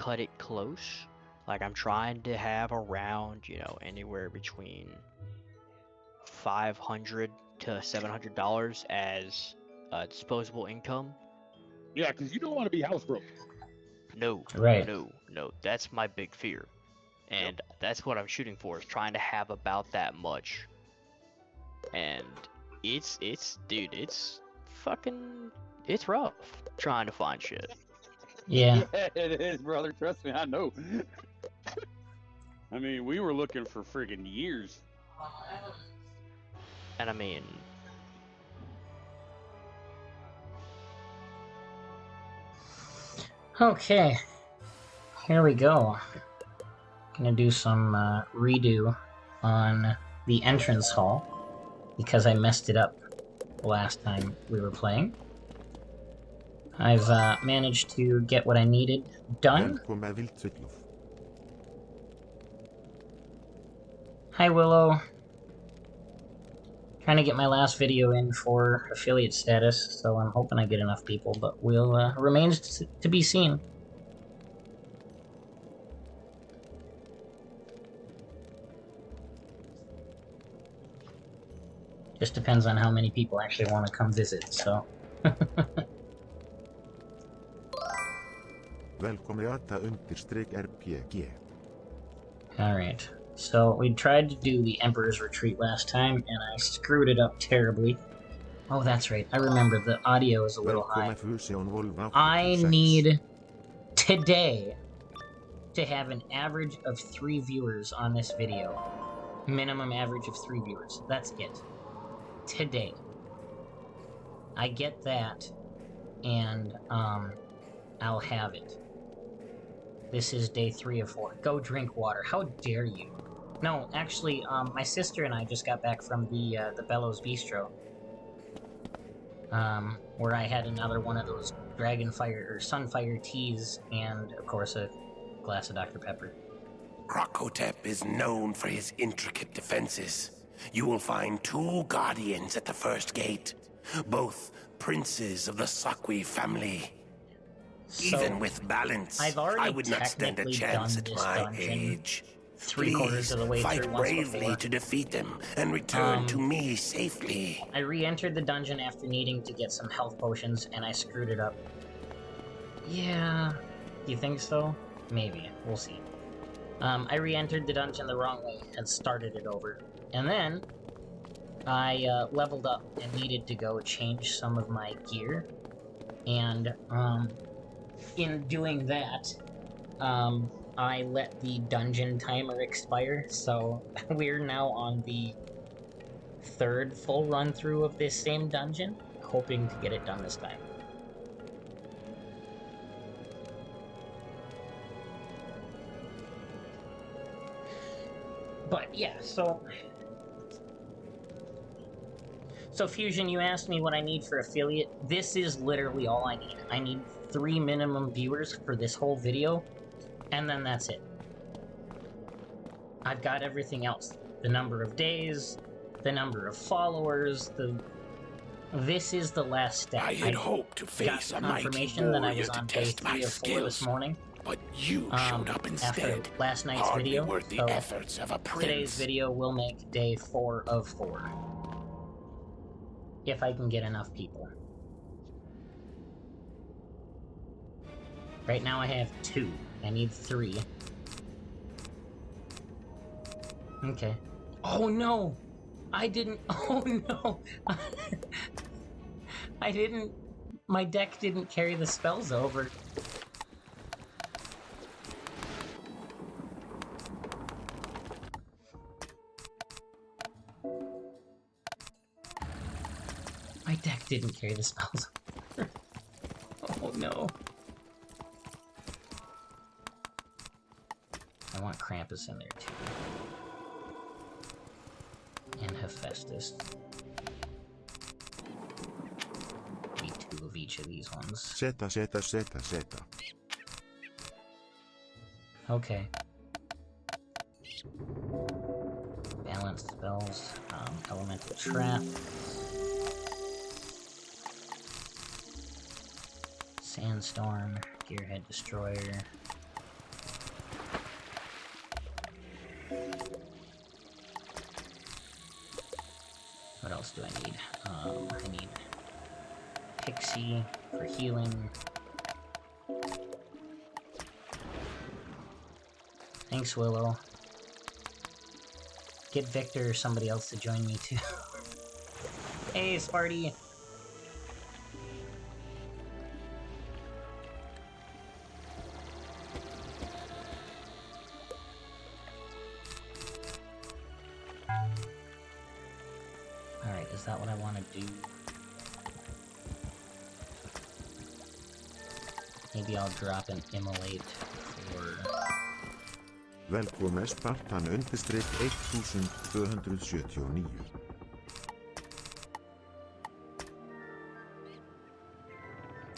cut it close. Like I'm trying to have around, anywhere between $500 to $700 as disposable income. Yeah, because you don't want to be house broke. No, Right. no. That's my big fear. And that's what I'm shooting for, is trying to have about that much. And dude, it's rough trying to find shit. Yeah. Yeah, it is, brother. Trust me, I know. I mean, we were looking for friggin' years. And I mean, Okay. Here we go. Gonna do some redo on the entrance hall because I messed it up last time we were playing. I've managed to get what I needed done. Välkomna Viltcyklov. Hi, Willow. Trying to get my last video in for affiliate status, so I'm hoping I get enough people, but remains to be seen. Just depends on how many people actually want to come visit, so... Välkomna att _RPG. Alright, so we tried to do the Emperor's Retreat last time, and I screwed it up terribly. Oh, that's right, I remember, the audio is a little high. Välkomna Fusion Volvo I 86. need, today, to have an average of 3 viewers on this video. Minimum average of 3 viewers. That's it. Today. I get that, and, I'll have it. This is day 3 of 4. Go drink water. How dare you? No, actually, my sister and I just got back from the Bellows Bistro. Where I had another one of those Dragonfire or Sunfire teas, and, of course, a glass of Dr. Pepper. Krokotep is known for his intricate defenses. You will find 2 guardians at the first gate, both princes of the Sakwi family. So, Even with balance, I've already I would not stand a technically chance done at this my dungeon age. 3/4 of the way fight through once bravely before. to defeat them and return to me safely. I re-entered the dungeon after needing to get some health potions, and I screwed it up. Yeah... Do you think so? Maybe. We'll see. I re-entered the dungeon the wrong way and started it over. And then, I leveled up and needed to go change some of my gear. And, in doing that, I let the dungeon timer expire, so we're now on the 3rd full run-through of this same dungeon, hoping to get it done this time. But yeah, so Fusion, you asked me what I need for affiliate. This is literally all I need. I need 3 minimum viewers for this whole video, and then that's it. I've got everything else. The number of days, the number of followers, This is the last step. I had hoped to face a mighty confirmation that I warrior was to on day test 3 my of 4 this skills, morning. but you showed up After instead. last night's Hardly video, worth the so efforts of a prince. today's video will make day 4 of 4. If I can get enough people. Right now I have 2. I need 3. Okay. Oh no! I didn't... Oh no! I didn't... My deck didn't carry the spells over. My deck didn't carry the spells over. Oh no. I want Krampus in there too. And Hephaestus. Need 2 of each of these ones. Zeta, zeta, zeta, zeta. Okay. Balance spells. Elemental Trap. Sandstorm. Gearhead Destroyer. do I need? I need Pixie for healing. Thanks, Willow. Get Victor or somebody else to join me too. Hey, Sparty! Alright, is that what I want to do? Maybe I'll drop an immolate for... Velkomin Spartan undirstrik 1279.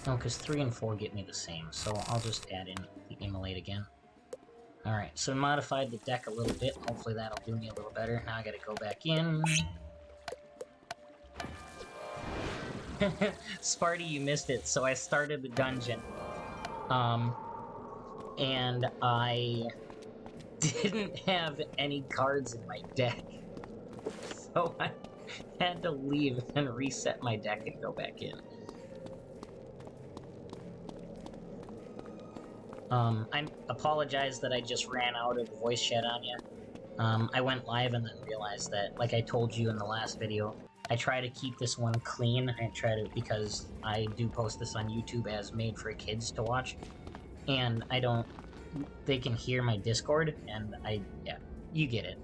Oh, because 3 and 4 get me the same, so I'll just add in the immolate again. Alright, so I modified the deck a little bit. Hopefully that'll do me a little better. Now I gotta go back in. Sparty, you missed it. So I started the dungeon. And I didn't have any cards in my deck. So I had to leave and reset my deck and go back in. I apologize that I just ran out of voice chat on you. I went live and then realized that, like I told you in the last video, I try to keep this one clean. I try to, because I do post this on YouTube as made for kids to watch. And I don't, they can hear my Discord, and yeah, you get it.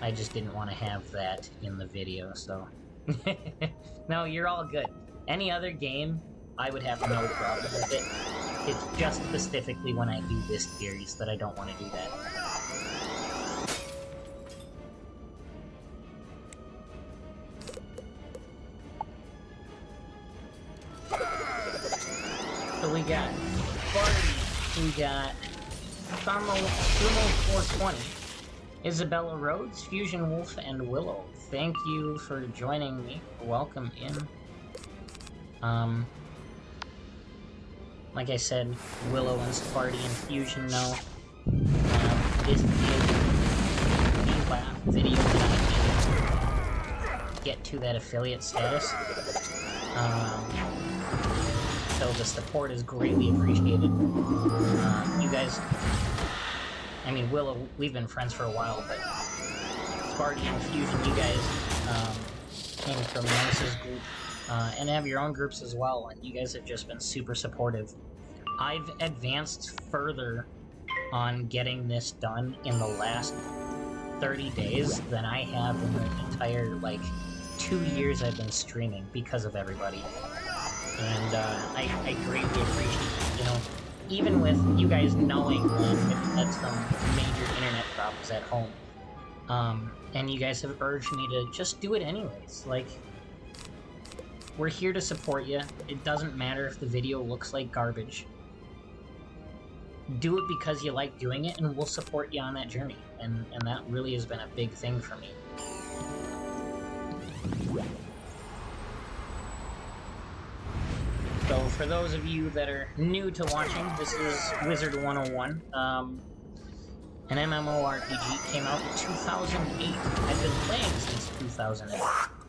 I just didn't want to have that in the video, so. No, you're all good. Any other game, I would have no problem with it. It's just specifically when I do this series that I don't want to do that. So we got Barty, we got Thermo 420, Isabella Rhodes, Fusion Wolf, and Willow. Thank you for joining me. Welcome in. Like I said, Willow and Sparty and Fusion know this is the last video that I can get to that affiliate status. So the support is greatly appreciated. You guys, I mean, Willow, we've been friends for a while, but Sparty and Fusion, you guys came from Menace's group, and have your own groups as well, and you guys have just been super supportive. I've advanced further on getting this done in the last 30 days than I have in the entire, 2 years I've been streaming because of everybody. And I greatly appreciate it, even with you guys knowing that we've had some major internet problems at home. And you guys have urged me to just do it anyways. We're here to support you. It doesn't matter if the video looks like garbage. Do it because you like doing it, and we'll support you on that journey. And that really has been a big thing for me. So for those of you that are new to watching, this is Wizard 101. An MMORPG came out in 2008. I've been playing since 2008.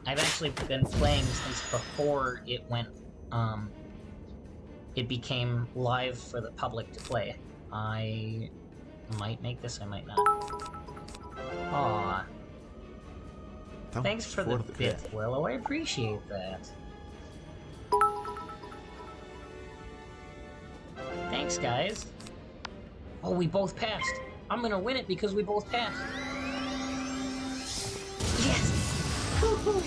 I've actually been playing since before it went, it became live for the public to play. I might make this, I might not. Aww. Thanks for the bit, Willow. I appreciate that. Thanks, guys. Oh, we both passed. I'm gonna win it because we both passed. Yes! Woo-hoo.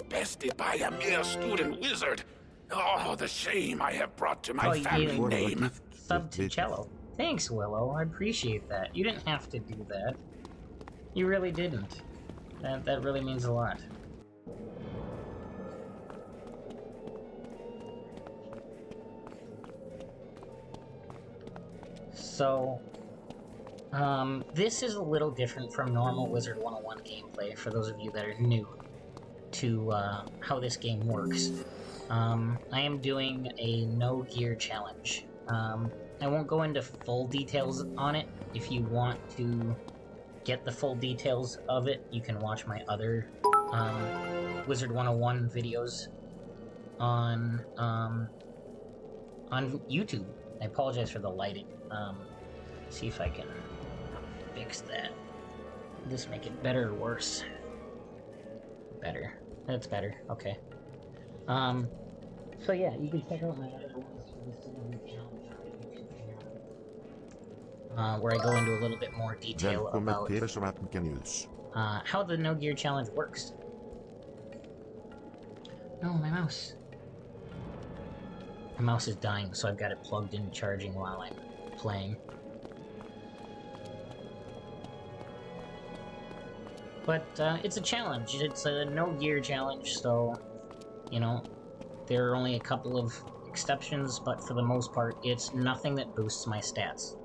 Bested by a mere student wizard. Oh, the shame I have brought to my family name. Sub to Cello. Thanks, Willow. I appreciate that. You didn't have to do that. You really didn't. That really means a lot. So, this is a little different from normal Wizard 101 gameplay, for those of you that are new. to how this game works. I am doing a no gear challenge. I won't go into full details on it. If you want to get the full details of it, you can watch my other Wizard 101 videos on YouTube. I apologize for the lighting. See if I can fix that. Will this make it better or worse? Better. That's better. Okay. So yeah, you can check out my other ones for this delivery challenge on YouTube channel, where I go into a little bit more detail Velkommen about til Svatnka News. how the No Gear Challenge works. No, my mouse. My mouse is dying, so I've got it plugged in charging while I'm playing. But it's a challenge. It's a no gear challenge, so, you know, there are only a couple of exceptions, but for the most part, it's nothing that boosts my stats.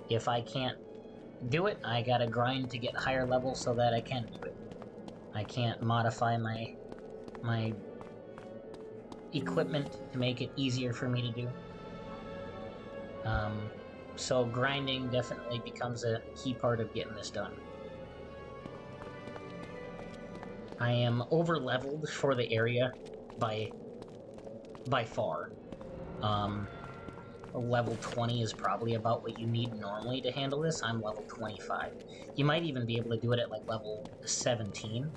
If I can't do it, I gotta grind to get higher level so that I can do it. I can't modify my equipment to make it easier for me to do. So grinding definitely becomes a key part of getting this done. I am over leveled for the area by far. Level 20 is probably about what you need normally to handle this. I'm level 25. You might even be able to do it at like level 17.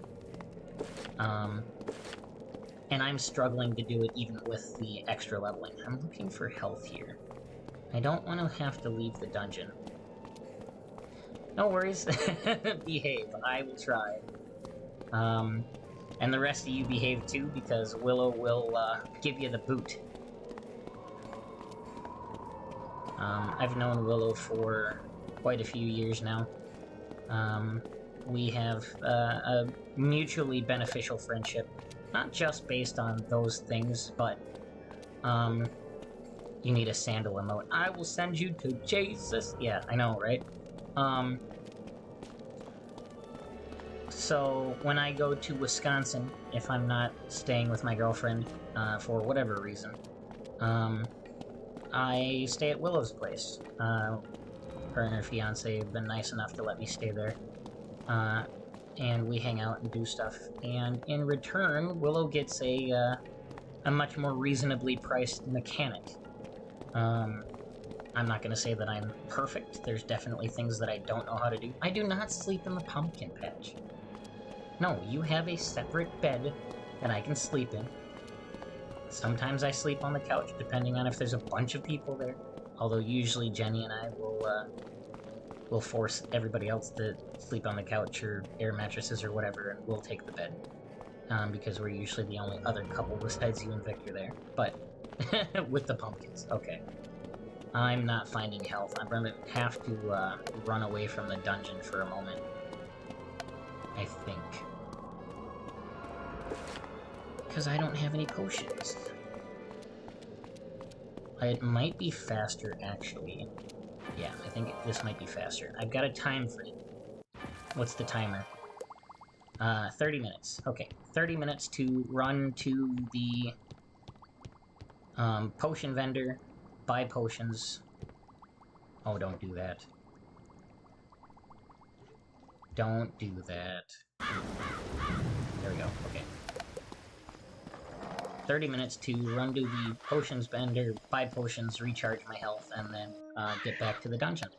And I'm struggling to do it even with the extra leveling. I'm looking for health here. I don't want to have to leave the dungeon. No worries. Behave. I will try. And the rest of you behave too, because Willow will give you the boot. I've known Willow for quite a few years now. We have a mutually beneficial friendship, not just based on those things, but you need a sandal emote. I will send you to Jesus. Yeah, I know, right? So when I go to Wisconsin, if I'm not staying with my girlfriend for whatever reason, I stay at Willow's place. Her and her fiance have been nice enough to let me stay there. And we hang out and do stuff. And in return, Willow gets a much more reasonably priced mechanic. I'm not gonna say that I'm perfect. There's definitely things that I don't know how to do. I do not sleep in the pumpkin patch. No, you have a separate bed that I can sleep in. Sometimes I sleep on the couch, depending on if there's a bunch of people there. Although usually Jenny and I will force everybody else to sleep on the couch or air mattresses or whatever, and we'll take the bed. Because we're usually the only other couple besides you and Victor there. But, with the pumpkins, okay. I'm not finding health. I'm gonna have to run away from the dungeon for a moment. I think. Because I don't have any potions. It might be faster, actually. Yeah, I think this might be faster. I've got a time for it. What's the timer? 30 minutes. Okay, 30 minutes to run to the potion vendor, buy potions. Oh, don't do that. Don't do that. There we go, okay. 30 minutes to run to the potions vendor, buy potions, recharge my health, and then get back to the dungeon.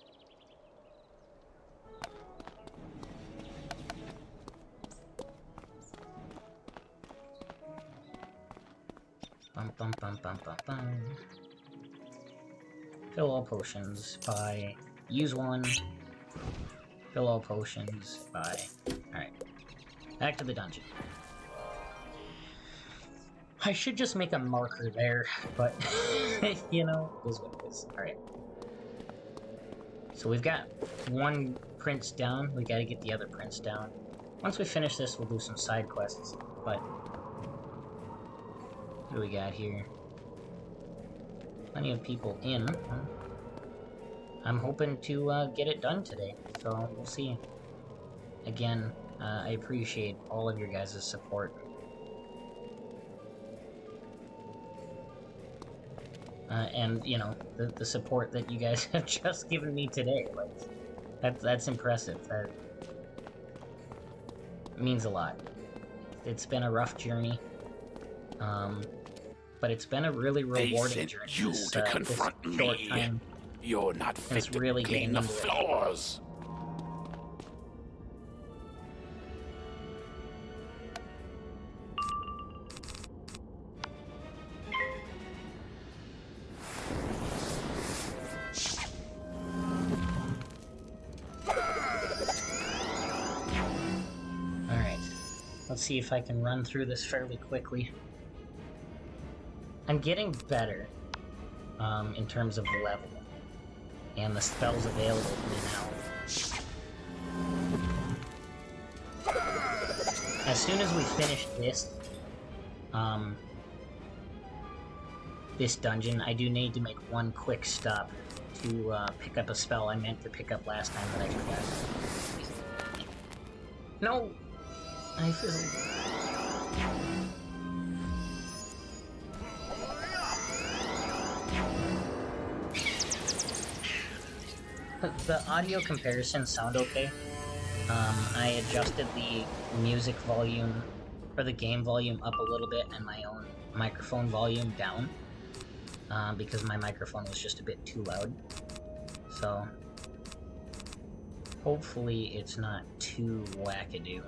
Bum bum bum bum bum bum. Fill all potions, buy, use one. Fill all potions, buy. Alright. Back to the dungeon. I should just make a marker there, but, you know, it is what it is. Alright. So we've got one prince down, we gotta get the other prince down. Once we finish this, we'll do some side quests, but... What do we got here? Plenty of people in. I'm hoping to get it done today, so we'll see. Again, I appreciate all of your guys' support. and you know the support that you guys have just given me today. Like that's impressive. That means a lot. It's been a rough journey, but it's been a really rewarding journey. You to confront this short me. time. You're not fit It's to really clean the getting into it. floors. Alright, let's see if I can run through this fairly quickly. I'm getting better in terms of level and the spells available to me now. As soon as we finish this dungeon, I do need to make one quick stop to pick up a spell I meant to pick up last time that I forgot. No! I fizzled. The audio comparisons sound okay. I adjusted the music volume, or the game volume up a little bit, and my own microphone volume down, because my microphone was just a bit too loud. So, hopefully it's not too wackadoo.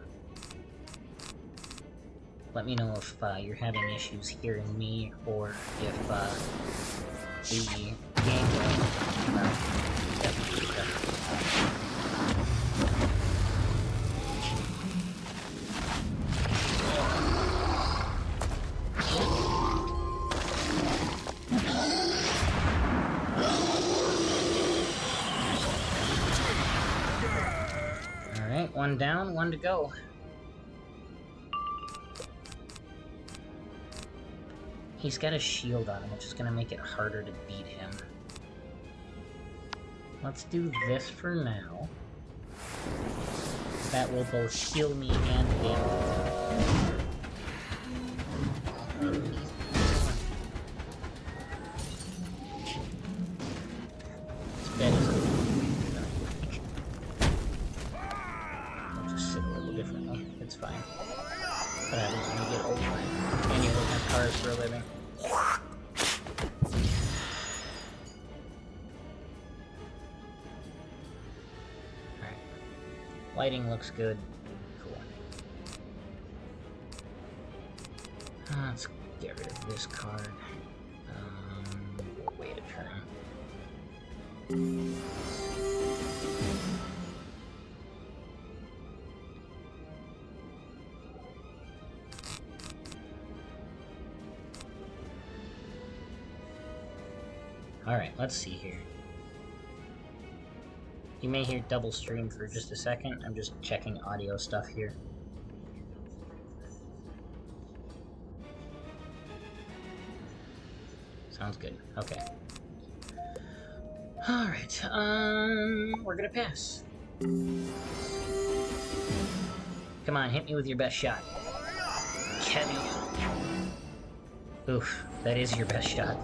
Let me know if you're having issues hearing me, or if the game Alright, one down, one to go. He's got a shield on him, which is going to make it harder to beat him. Let's do this for now. That will both heal me and him. This bed is good. I'll just sit a little differently. It's fine. What happens when you get old and you work on cars for a living? Alright. Lighting looks good. Cool. Let's get rid of this card. Wait a turn. Alright, let's see here. You may hear double stream for just a second. I'm just checking audio stuff here. Sounds good. Okay. Alright, we're gonna pass. Come on, hit me with your best shot. Kevy. Oof, that is your best shot.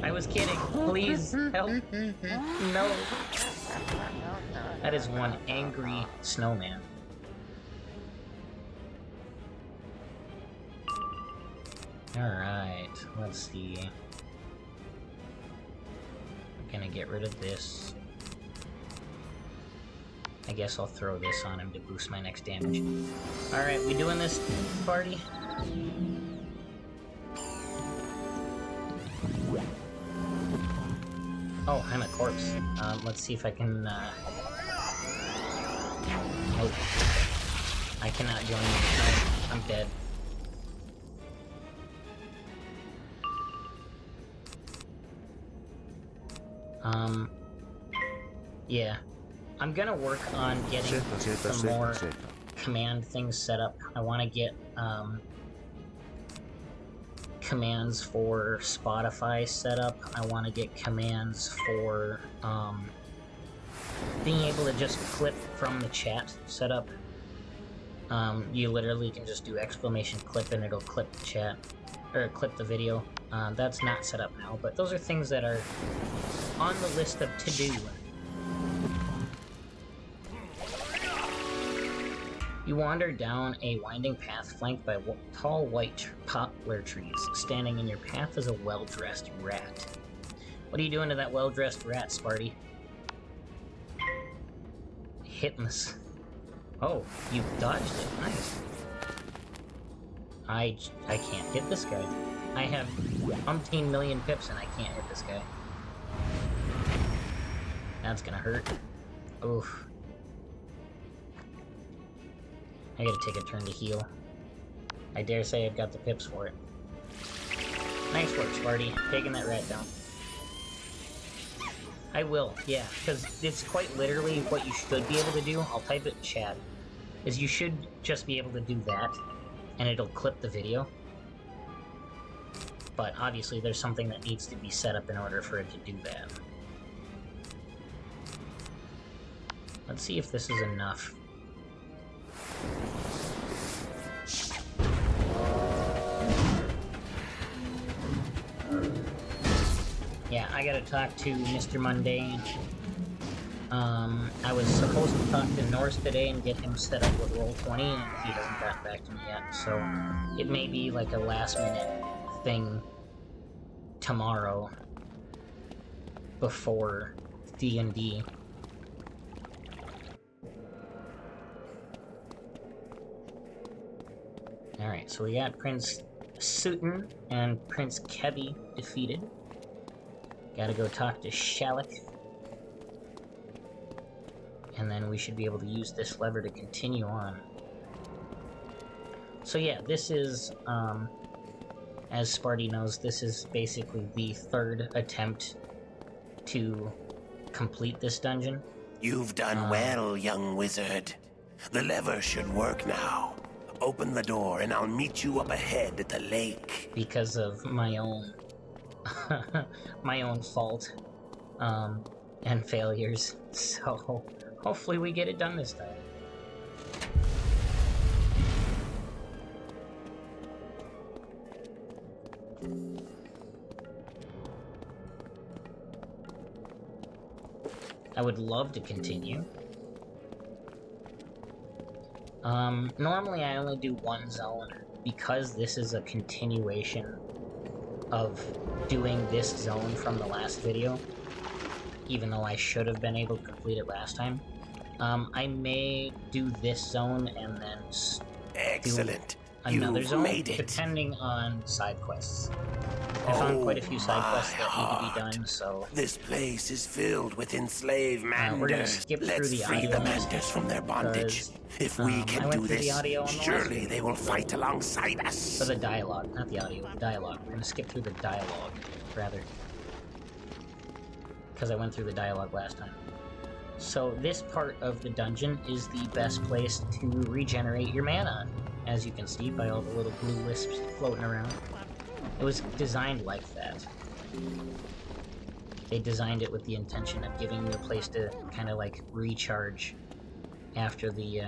I was kidding. Please, help. No. That is one angry snowman. Alright, let's see. I'm gonna get rid of this. I guess I'll throw this on him to boost my next damage. Alright, we doing this, party? Oh, I'm a corpse. Let's see if I can, Oh. I cannot join you. No, I'm dead. Yeah. I'm gonna work on getting some more command things set up. I want to get, commands for Spotify set up. I want to get commands for being able to just clip from the chat set up. You literally can just do exclamation clip and it'll clip the chat, or clip the video. That's not set up now, but those are things that are on the list of to-do. You wander down a winding path flanked by tall white poplar trees. Standing in your path is a well-dressed rat. What are you doing to that well-dressed rat, Sparty? Hitting this. Oh, you dodged it. Nice. I can't hit this guy. I have umpteen million pips and I can't hit this guy. That's gonna hurt. Oof. I gotta take a turn to heal. I dare say I've got the pips for it. Nice work, Sparty. Taking that rat down. I will, yeah, because it's quite literally what you should be able to do. I'll type it in chat. Is you should just be able to do that, and it'll clip the video. But obviously there's something that needs to be set up in order for it to do that. Let's see if this is enough. Yeah, I gotta talk to Mr. Mundane. I was supposed to talk to Norse today and get him set up with Roll20, and he hasn't got back to me yet, so it may be like a last-minute thing tomorrow before D&D. Alright, so we got Prince Sutin and Prince Kebi defeated. Gotta go talk to Shalak. And then we should be able to use this lever to continue on. So yeah, this is, as Sparty knows, this is basically the third attempt to complete this dungeon. You've done well, young wizard. The lever should work now. Open the door and I'll meet you up ahead at the lake. Because of my own my own fault and failures, so hopefully we get it done this time. I would love to continue. Normally I only do one zone, because this is a continuation of doing this zone from the last video, even though I should have been able to complete it last time. I may do this zone and then Excellent. do another You've zone, made it. depending on side quests. I found quite a few side quests that need to be done, so This place is filled with enslaved manders. we're gonna skip through Let's the free audio the manders from their bondage. If we I can went do through the this, audio on the last surely video. they will fight alongside us. for the dialogue, not the audio, the dialogue. We're gonna skip through the dialogue, rather. Because I went through the dialogue last time. So this part of the dungeon is the best place to regenerate your mana, as you can see by all the little blue wisps floating around. It was designed like that. They designed it with the intention of giving you a place to kind of like recharge after the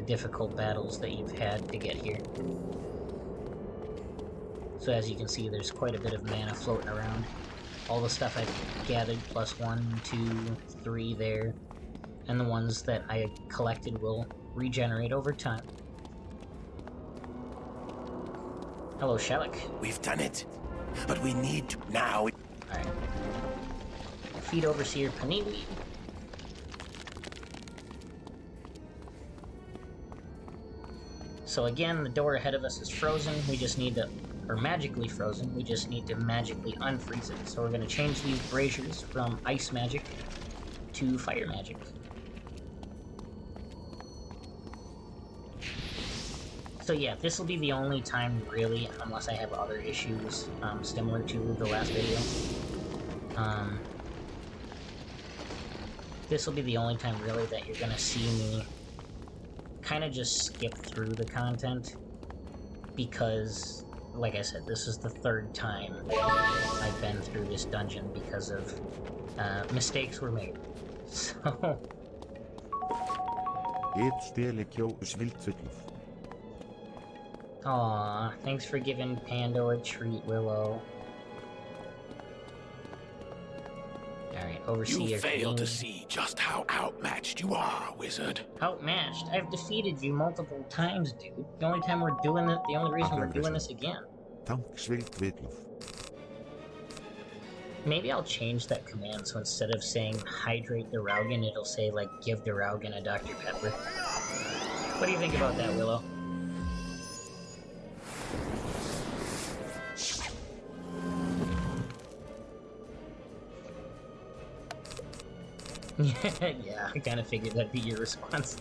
difficult battles that you've had to get here. So as you can see, there's quite a bit of mana floating around. All the stuff I've gathered, plus 1, 2, 3 there, and the ones that I collected will regenerate over time. Hello, Shalak. We've done it. But we need to now. Alright. Defeat Overseer Paniwi. So again, the door ahead of us is frozen. We just need to, or magically frozen, we just need to magically unfreeze it. So we're going to change these braziers from ice magic to fire magic. So yeah, this will be the only time, really, unless I have other issues similar to the last video. This will be the only time, really, that you're gonna see me kind of just skip through the content, because, like I said, this is the third time I've been through this dungeon because of mistakes were made. So Et stele kjó svildfullið. Aw, thanks for giving Pando a treat, Willow. Alright, Overseer. You fail to see just how outmatched you are, wizard. Outmatched? I've defeated you multiple times, dude. The only time we're doing it, the only reason we're doing this again. Tanksvilt Vitlof. Maybe I'll change that command so instead of saying hydrate the Raugan, it'll say, like, give the Raugan a Dr. Pepper. What do you think about that, Willow? Yeah, I kind of figured that'd be your response.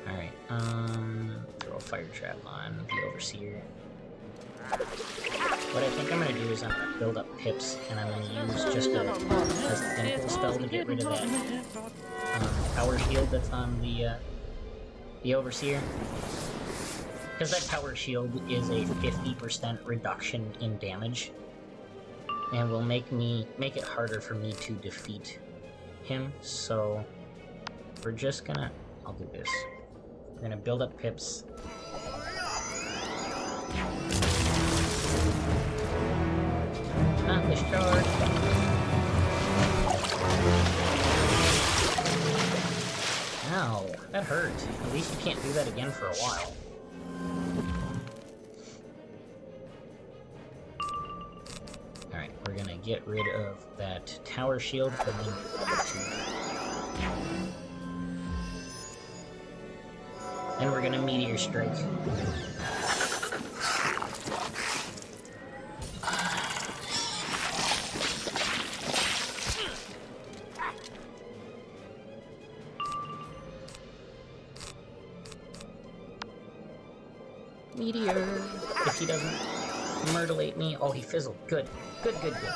Alright, throw a fire trap on the Overseer. What I think I'm gonna do is I'm gonna build up pips, and I'm gonna use just a simple spell to get rid of that power shield that's on the Overseer. Because that power shield is a 50% reduction in damage, and will make it harder for me to defeat him. So we're just gonna, I'll do this. We're gonna build up pips. Accomplish charge. Ow, that hurt. At least you can't do that again for a while. Alright, we're gonna get rid of that tower shield and then move on to... And we're gonna meteor strike. Meteor! If he doesn't myrtlate me... Oh, he fizzled. Good. Good, good, good.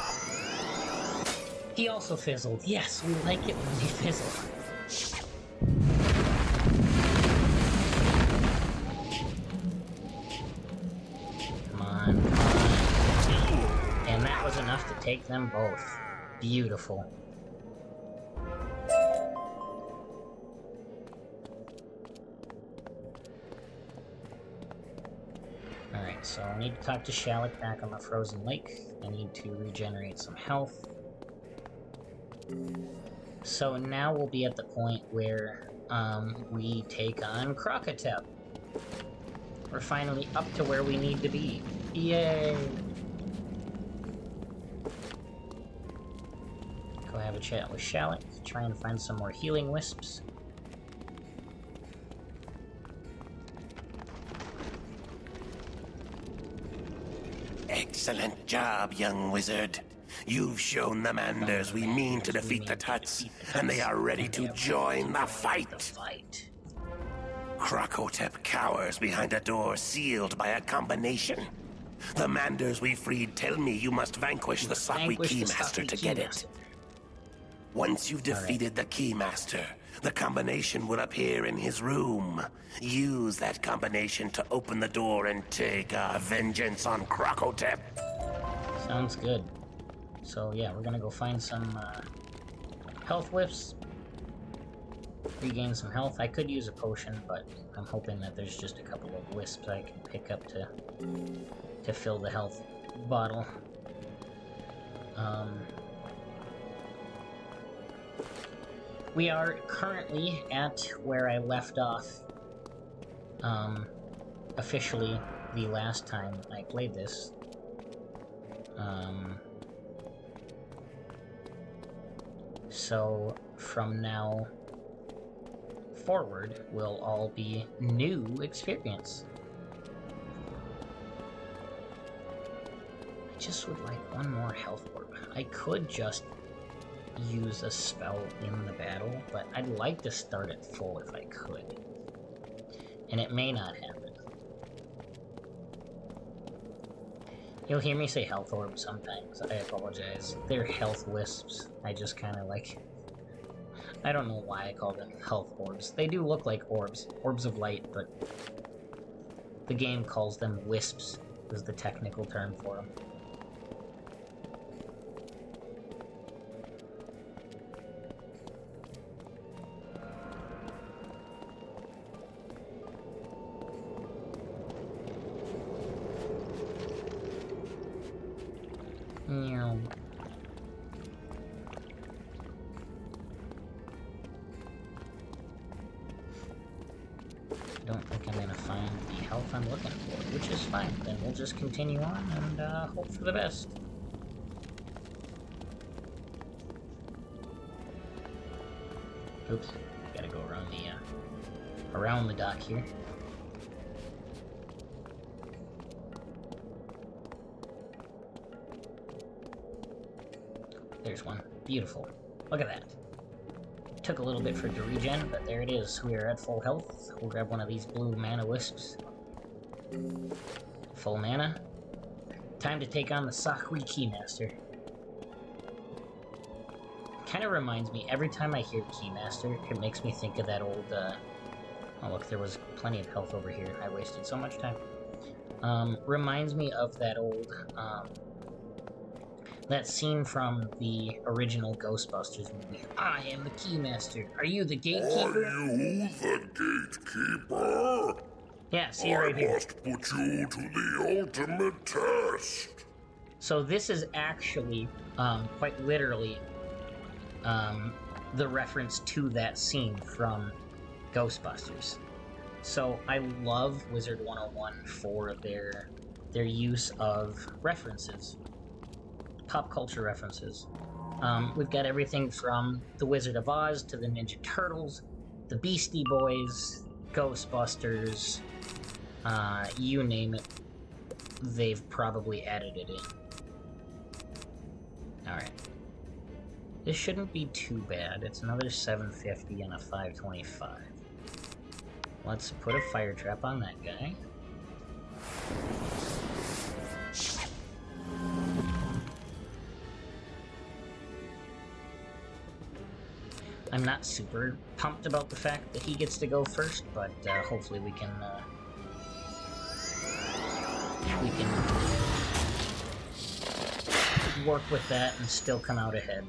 He also fizzled. Yes, we like it when they fizzle. Come on, come on. And that was enough to take them both. Beautiful. Alright, so I need to talk to Shalak back on the frozen lake. I need to regenerate some health. So now we'll be at the point where we take on Krokotep. We're finally up to where we need to be. Yay! Go have a chat with Shalak, try and find some more healing wisps. Excellent job, young wizard. You've shown the Manders we mean to defeat the Tuts, and they are ready to join the fight. Krokotep cowers behind a door sealed by a combination. The Manders we freed tell me you must vanquish the Sakwi Keymaster to get it. Once you've defeated the Keymaster, the combination will appear in his room. Use that combination to open the door and take vengeance on Krokotep. Sounds good. So yeah, we're gonna go find some health whiffs. Regain some health. I could use a potion, but I'm hoping that there's just a couple of wisps I can pick up to fill the health bottle. We are currently at where I left off, officially the last time I played this. So from now forward will all be new experience. I just would like one more health orb. I could just use a spell in the battle, but I'd like to start at full if I could. And it may not happen. You'll hear me say health orb sometimes. I apologize. They're health wisps. I just kind of like... I don't know why I call them health orbs. They do look like orbs. Orbs of light, but... the game calls them wisps, is the technical term for them. No. I don't think I'm gonna find the health I'm looking for, which is fine. Then we'll just continue on and hope for the best. Oops, gotta go around the dock here. There's one. Beautiful. Look at that. Took a little bit for it to regen, but there it is. We are at full health. We'll grab one of these blue mana wisps. Full mana. Time to take on the Sakui Keymaster. Kind of reminds me, every time I hear Keymaster, it makes me think of that old, oh look, there was plenty of health over here. I wasted so much time. Reminds me of that old, that scene from the original Ghostbusters movie. I am the Keymaster. Are you the gatekeeper? Are you the gatekeeper? Yeah, see it right here. I must put you to the ultimate test. So this is actually, quite literally, the reference to that scene from Ghostbusters. So I love Wizard 101 for their use of references. Pop culture references. We've got everything from The Wizard of Oz to the Ninja Turtles, the Beastie Boys, Ghostbusters, you name it, they've probably added it in. Alright. This shouldn't be too bad. It's another 750 and a 525. Let's put a fire trap on that guy. I'm not super pumped about the fact that he gets to go first, but hopefully we can work with that and still come out ahead.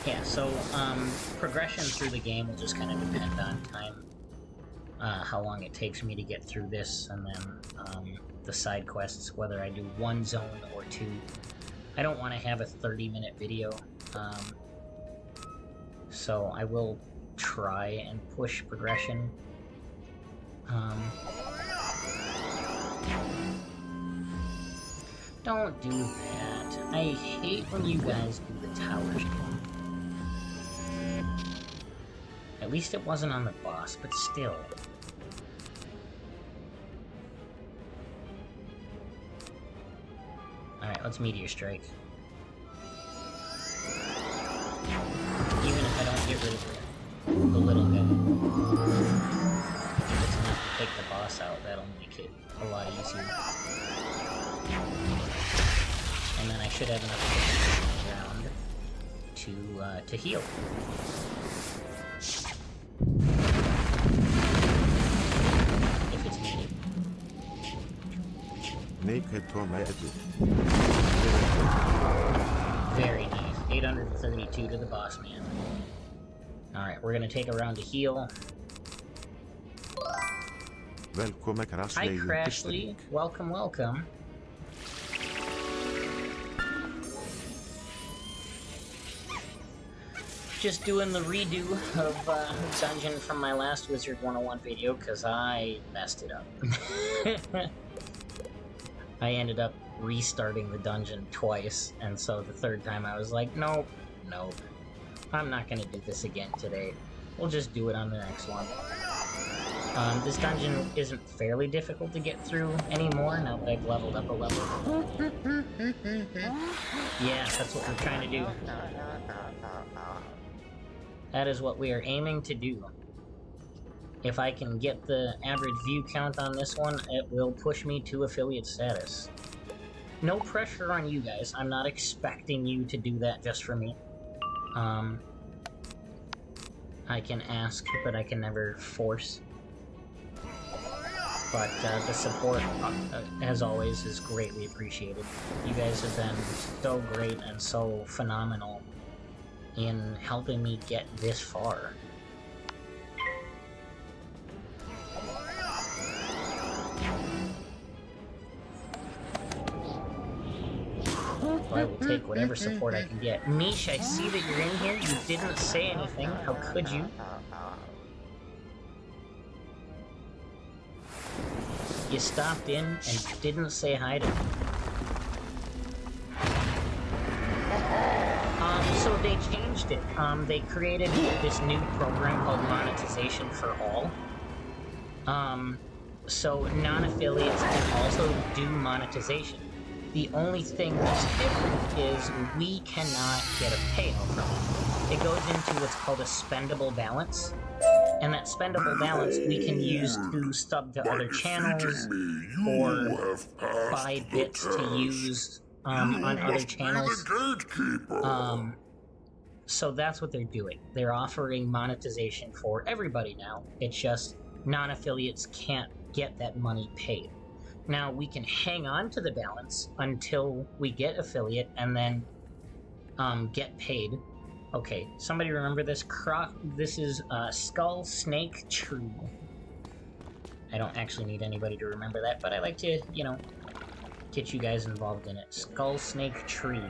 Yeah, so progression through the game will just kind of depend on time. How long it takes me to get through this, and then the side quests, whether I do one zone or two. I don't want to have a 30-minute video, so I will try and push progression. Don't do that. I hate when you guys do the towers. At least it wasn't on the boss, but still. Alright, let's Meteor Strike. Even if I don't get rid of the little guy. If it's enough to take the boss out, that'll make it a lot easier. And then I should have enough round to heal. If it's needed. Naked tormented. Very nice. 832 to the boss man. Alright, we're gonna take a round to heal. Welcome, Hi Crashly, welcome, welcome. Just doing the redo of dungeon from my last Wizard 101 video, because I messed it up. I ended up restarting the dungeon twice, and so the third time I was like, nope, I'm not gonna do this again today. We'll just do it on the next one. This dungeon isn't fairly difficult to get through anymore now that I've leveled up a level. Yeah, that's what we're trying to do. That is what we are aiming to do. If I can get the average view count on this one, it will push me to affiliate status. No pressure on you guys. I'm not expecting you to do that just for me. I can ask, but I can never force. But the support, as always, is greatly appreciated. You guys have been so great and so phenomenal in helping me get this far. so I will take whatever support I can get. Mish, I see that you're in here. You didn't say anything. How could you? You stopped in and didn't say hi to me. So they changed it. They created this new program called Monetization for All. So non-affiliates can also do monetization. The only thing that's different is we cannot get a payout from it. It goes into what's called a spendable balance. And that spendable balance we can use to sub to other channels or buy bits to use on other channels. So that's what they're doing. They're offering monetization for everybody now. It's just non-affiliates can't get that money paid. Now we can hang on to the balance until we get affiliate and then get paid. Okay, somebody remember this? This is Skull Snake Tree. I don't actually need anybody to remember that, but I like to, you know, get you guys involved in it. Skull Snake Tree.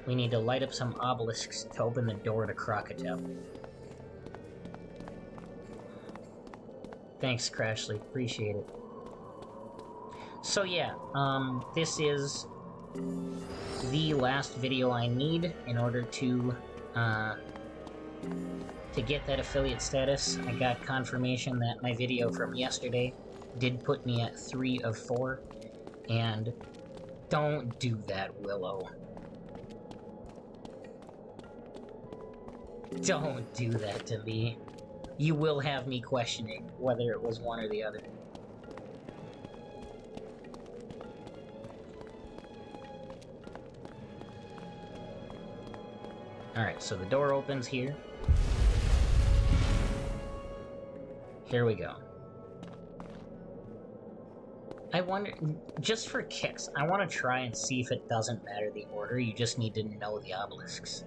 We need to light up some obelisks to open the door to Krokotep. Thanks, Crashly. Appreciate it. So yeah, this is the last video I need in order to get that affiliate status. I got confirmation that my video from yesterday did put me at 3 of 4, and don't do that, Willow. Don't do that to me. You will have me questioning whether it was one or the other. Alright, so the door opens here. Here we go. I wonder, just for kicks, I want to try and see if it doesn't matter the order, you just need to know the obelisks.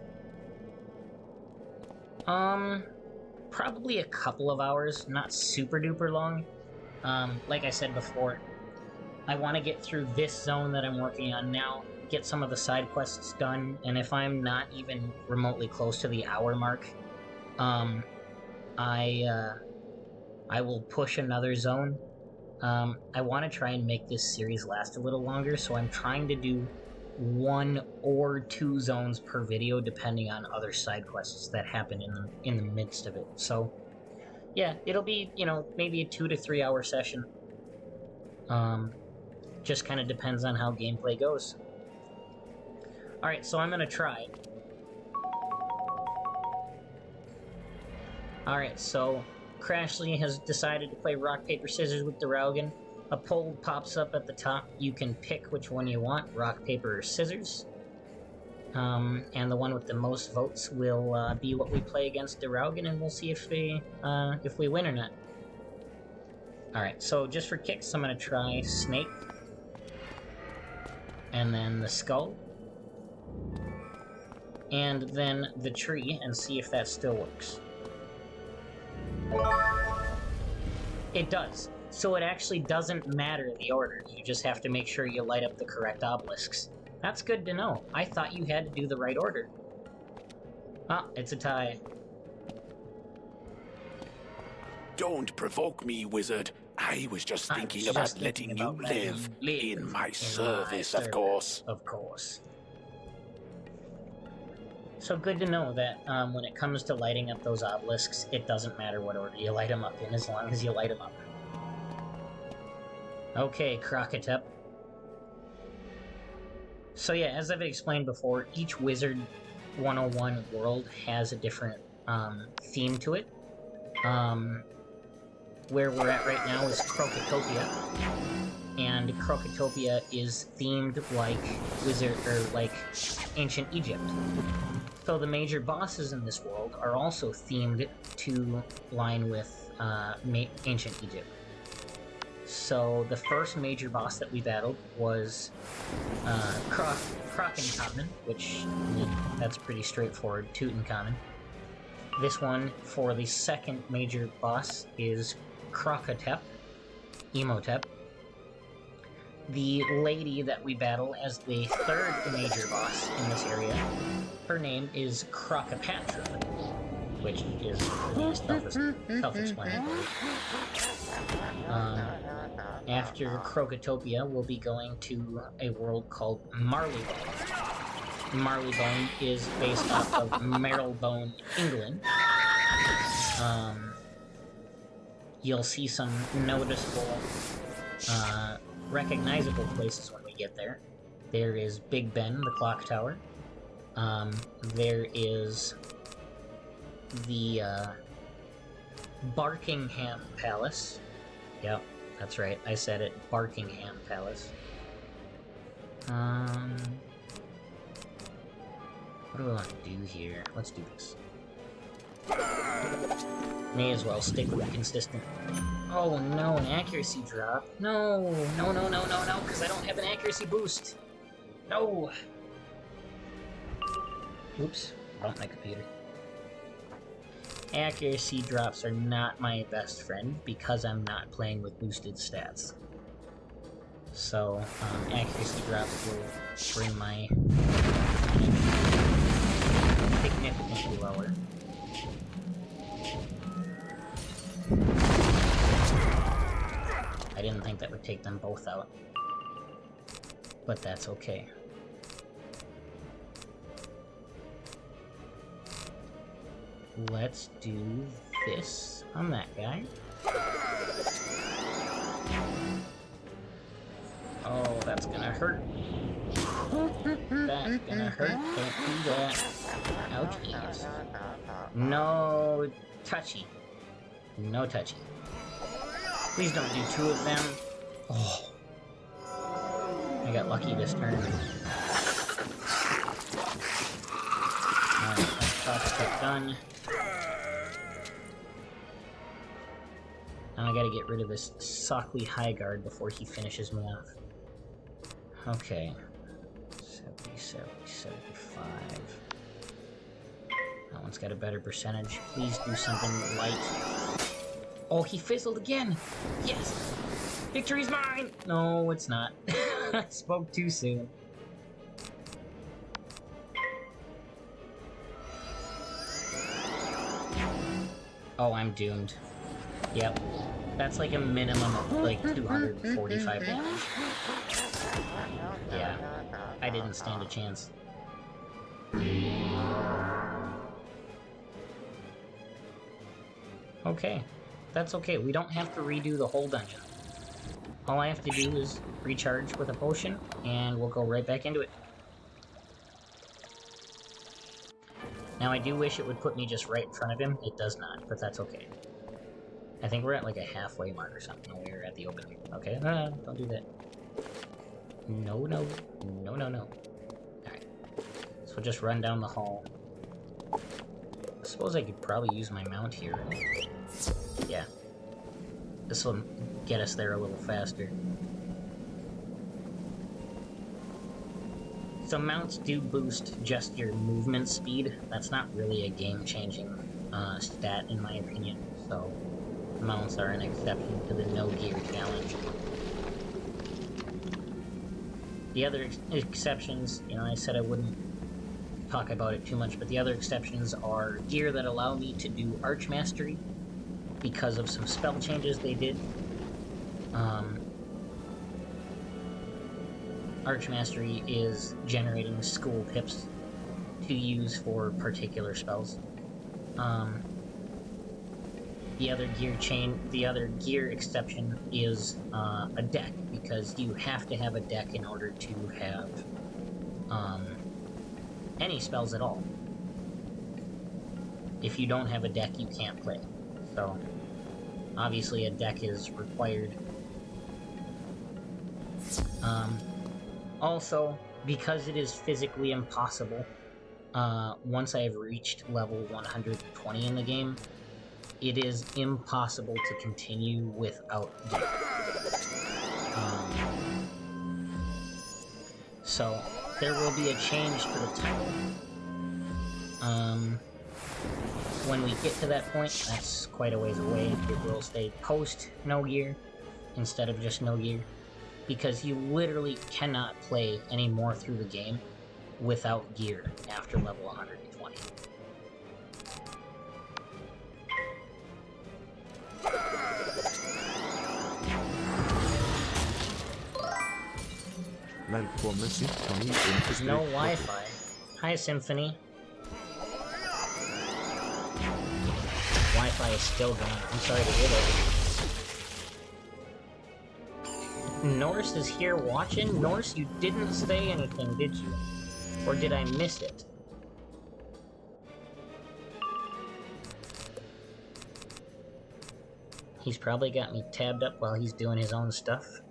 Probably a couple of hours, not super duper long. Like I said before, I want to get through this zone that I'm working on now, get some of the side quests done, and if I'm not even remotely close to the hour mark, I will push another zone. I want to try and make this series last a little longer, so I'm trying to do 1 or 2 zones per video, depending on other side quests that happen in the midst of it. So, yeah, it'll be, you know, maybe a 2 to 3 hour session. Just kind of depends on how gameplay goes. Alright, so I'm gonna try. Alright, so Crashly has decided to play rock, paper, scissors with Daraugan. A poll pops up at the top. You can pick which one you want, rock, paper, or scissors. And the one with the most votes will be what we play against Daraugan, and we'll see if we win or not. Alright, so just for kicks, I'm gonna try Snake. And then the Skull. And then the Tree, and see if that still works. It does. So it actually doesn't matter the order, you just have to make sure you light up the correct obelisks. That's good to know. I thought you had to do the right order. Ah, it's a tie. Don't provoke me, wizard. I was just thinking about letting you live in my service, of course. Of course. So good to know that when it comes to lighting up those obelisks, it doesn't matter what order you light them up in, as long as you light them up. Okay, Krokotep. So yeah, as I've explained before, each Wizard 101 world has a different theme to it. Where we're at right now is Krokotopia, and Krokotopia is themed like like ancient Egypt. So the major bosses in this world are also themed to line with ancient Egypt. So the first major boss that we battled was Krokenkamen, which that's pretty straightforward, Tutankhamun. This one, for the second major boss, is Krokotep, Imhotep. the lady that we battle as the third major boss in this area, her name is Crocopatra, which is pretty self-explanatory. After Crocotopia, we'll be going to a world called Marleybone. Marleybone is based off of Marylebone, England. You'll see some noticeable, recognizable places when we get there. There is Big Ben, the clock tower. There is the Barkingham Palace. Yep, that's right, I said it. Barkingham Palace. What do I want to do here? Let's do this. May as well stick with the consistent. Oh no, an accuracy drop. No, because I don't have an accuracy boost. No! Oops, bumped my computer. Accuracy drops are not my best friend because I'm not playing with boosted stats. So, accuracy drops will bring my significantly lower. I didn't think that would take them both out. But that's okay. Let's do this on that guy. Oh, that's gonna hurt. That's gonna hurt. Don't do that. Ouchies. No touchy. No touchy. Please don't do two of them. Oh. I got lucky this turn. Alright, let's toss that done. Now I gotta get rid of this Sockley High Guard before he finishes me off. Okay. 70, 70, 75. That one's got a better percentage. Please do something light. Oh, he fizzled again! Yes! Victory's mine! No, it's not. I spoke too soon. Oh, I'm doomed. Yep. That's like a minimum of like 245 damage. Yeah. I didn't stand a chance. Okay. That's okay. We don't have to redo the whole dungeon. All I have to do is recharge with a potion, and we'll go right back into it. Now, I do wish it would put me just right in front of him. It does not, but that's okay. I think we're at like a halfway mark or something when we were at the opening. Okay, don't do that. No, no. No, no, no. Alright. So we'll just run down the hall. I suppose I could probably use my mount here. Yeah. This will get us there a little faster. So mounts do boost just your movement speed. That's not really a game-changing stat in my opinion, so mounts are an exception to the no gear challenge. The other exceptions, you know, I said I wouldn't talk about it too much, but the other exceptions are gear that allow me to do Archmastery because of some spell changes they did. Archmastery is generating school pips to use for particular spells. The other gear exception is a deck, because you have to have a deck in order to have any spells at all. If you don't have a deck, you can't play. So, obviously a deck is required. Also, because it is physically impossible, once I've reached level 120 in the game, it is impossible to continue without gear. So, there will be a change to the title. When we get to that point, that's quite a ways away, it will stay post no gear instead of just no gear. because you literally cannot play any more through the game without gear after level 120. No Wi-Fi. Hi, Symphony. Wi-Fi is still gone. I'm sorry to hear that. Norse is here watching? Norse, you didn't say anything, did you? Or did I miss it? He's probably got me tabbed up while he's doing his own stuff.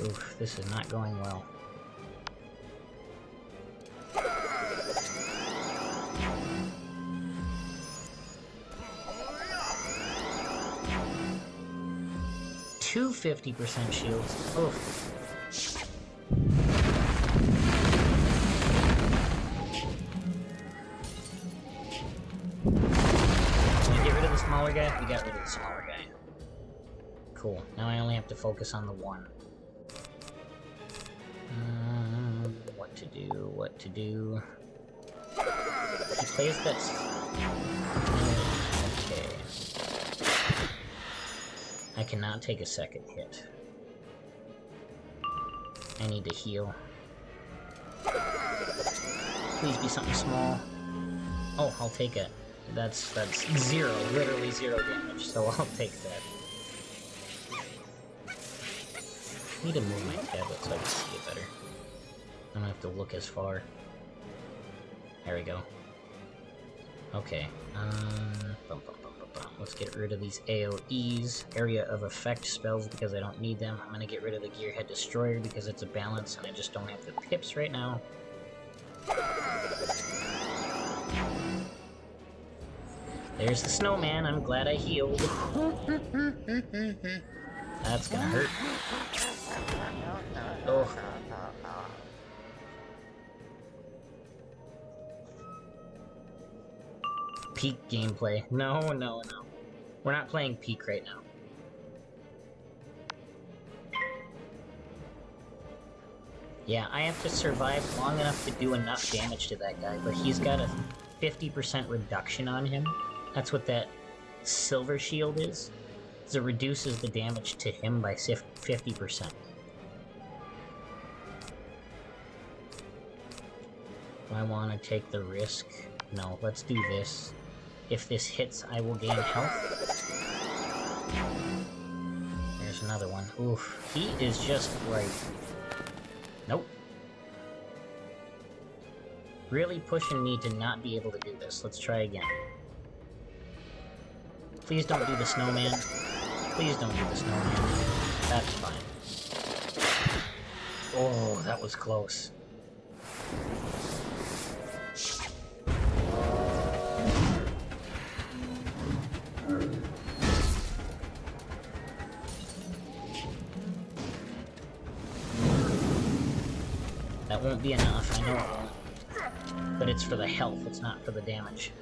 Oof, this is not going well. Two 50% shields. Oof. Can we get rid of the smaller guy? We got rid of the smaller guy. Cool. Now I only have to focus on the one. What to do, what to do. He plays that... Okay. I cannot take a second hit. I need to heal. Please be something small. Oh, I'll take it. That's zero, literally zero damage, so I'll take that. I need to move my tablet so I can see it better. I don't have to look as far. There we go. Okay, let's get rid of these AoEs, Area of Effect spells, because I don't need them. I'm gonna get rid of the Gearhead Destroyer because it's a balance and I just don't have the pips right now. There's the snowman, I'm glad I healed. That's gonna hurt. Oh. Peak gameplay. No, no, no. We're not playing peak right now. Yeah, I have to survive long enough to do enough damage to that guy, but he's got a 50% reduction on him. That's what that silver shield is. It reduces the damage to him by 50%. Do I want to take the risk? No, let's do this. If this hits, I will gain health. There's another one. Oof, he is just right. Nope. Really pushing me to not be able to do this. Let's try again. Please don't do the snowman. Please don't do the snowman. That's fine. Oh, that was close. That won't be enough, I know it won't. But it's for the health, it's not for the damage.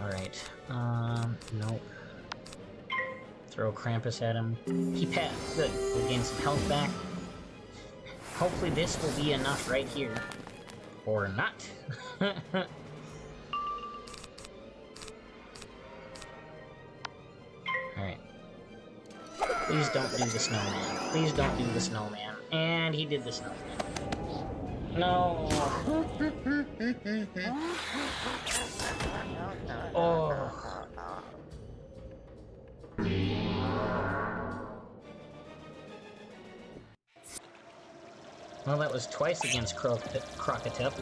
Alright, nope. Throw Krampus at him. He passed. Good. We'll gain some health back. Hopefully this will be enough right here. Or not. Alright. Please don't do the snowman. Please don't do the snowman. And he did the snowman. No! Oh. Well, that was twice against Krokotep.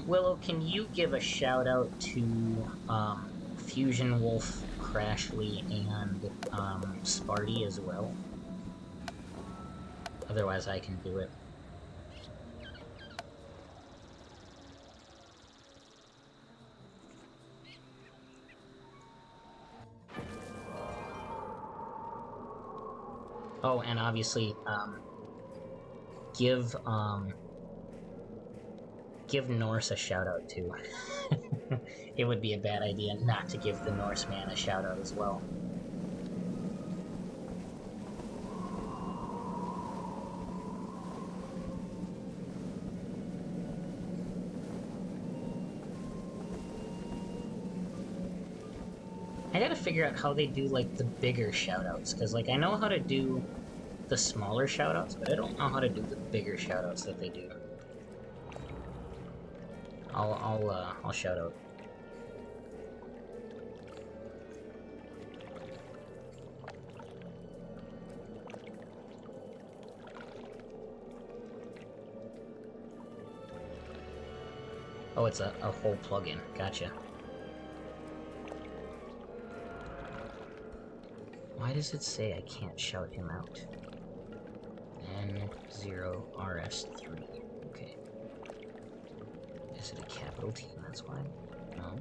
Willow, can you give a shout out to, Fusion Wolf, Crashly, and, Sparty as well? Otherwise, I can do it. Oh, and obviously, give Norse a shout out too. It would be a bad idea not to give the Norseman a shout out as well. I gotta figure out how they do, like, the bigger shoutouts, because, like, I know how to do the smaller shoutouts, but I don't know how to do the bigger shoutouts that they do. I'll shout out. Oh, it's a whole plugin. Gotcha. Why does it say I can't shout him out? N0RS3. Okay. Is it a capital T? That's why? No.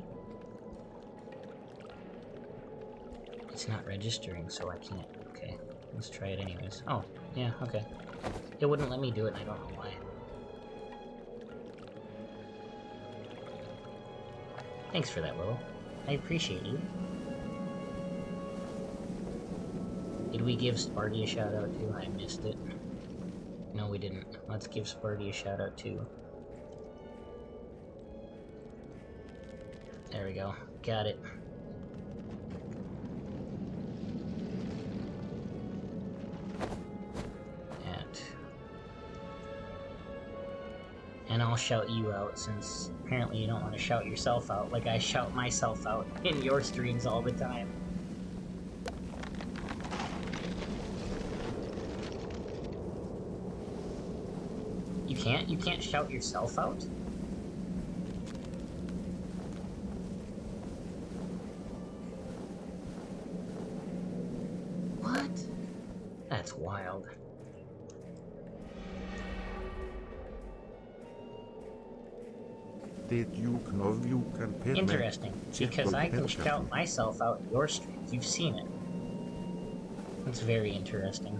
It's not registering, so I can't. Okay. Let's try it anyways. Oh, yeah, okay. It wouldn't let me do it, and I don't know why. Thanks for that, Willow. I appreciate you. Did we give Sparty a shout out too? I missed it. No, we didn't. Let's give Sparty a shout out too. There we go. Got it. And I'll shout you out, since apparently you don't want to shout yourself out like I shout myself out in your streams all the time. You can't? You can't shout yourself out? What? That's wild. Did you know you can pin Interesting, because I can shout myself out in your streams. You've seen it. That's very interesting.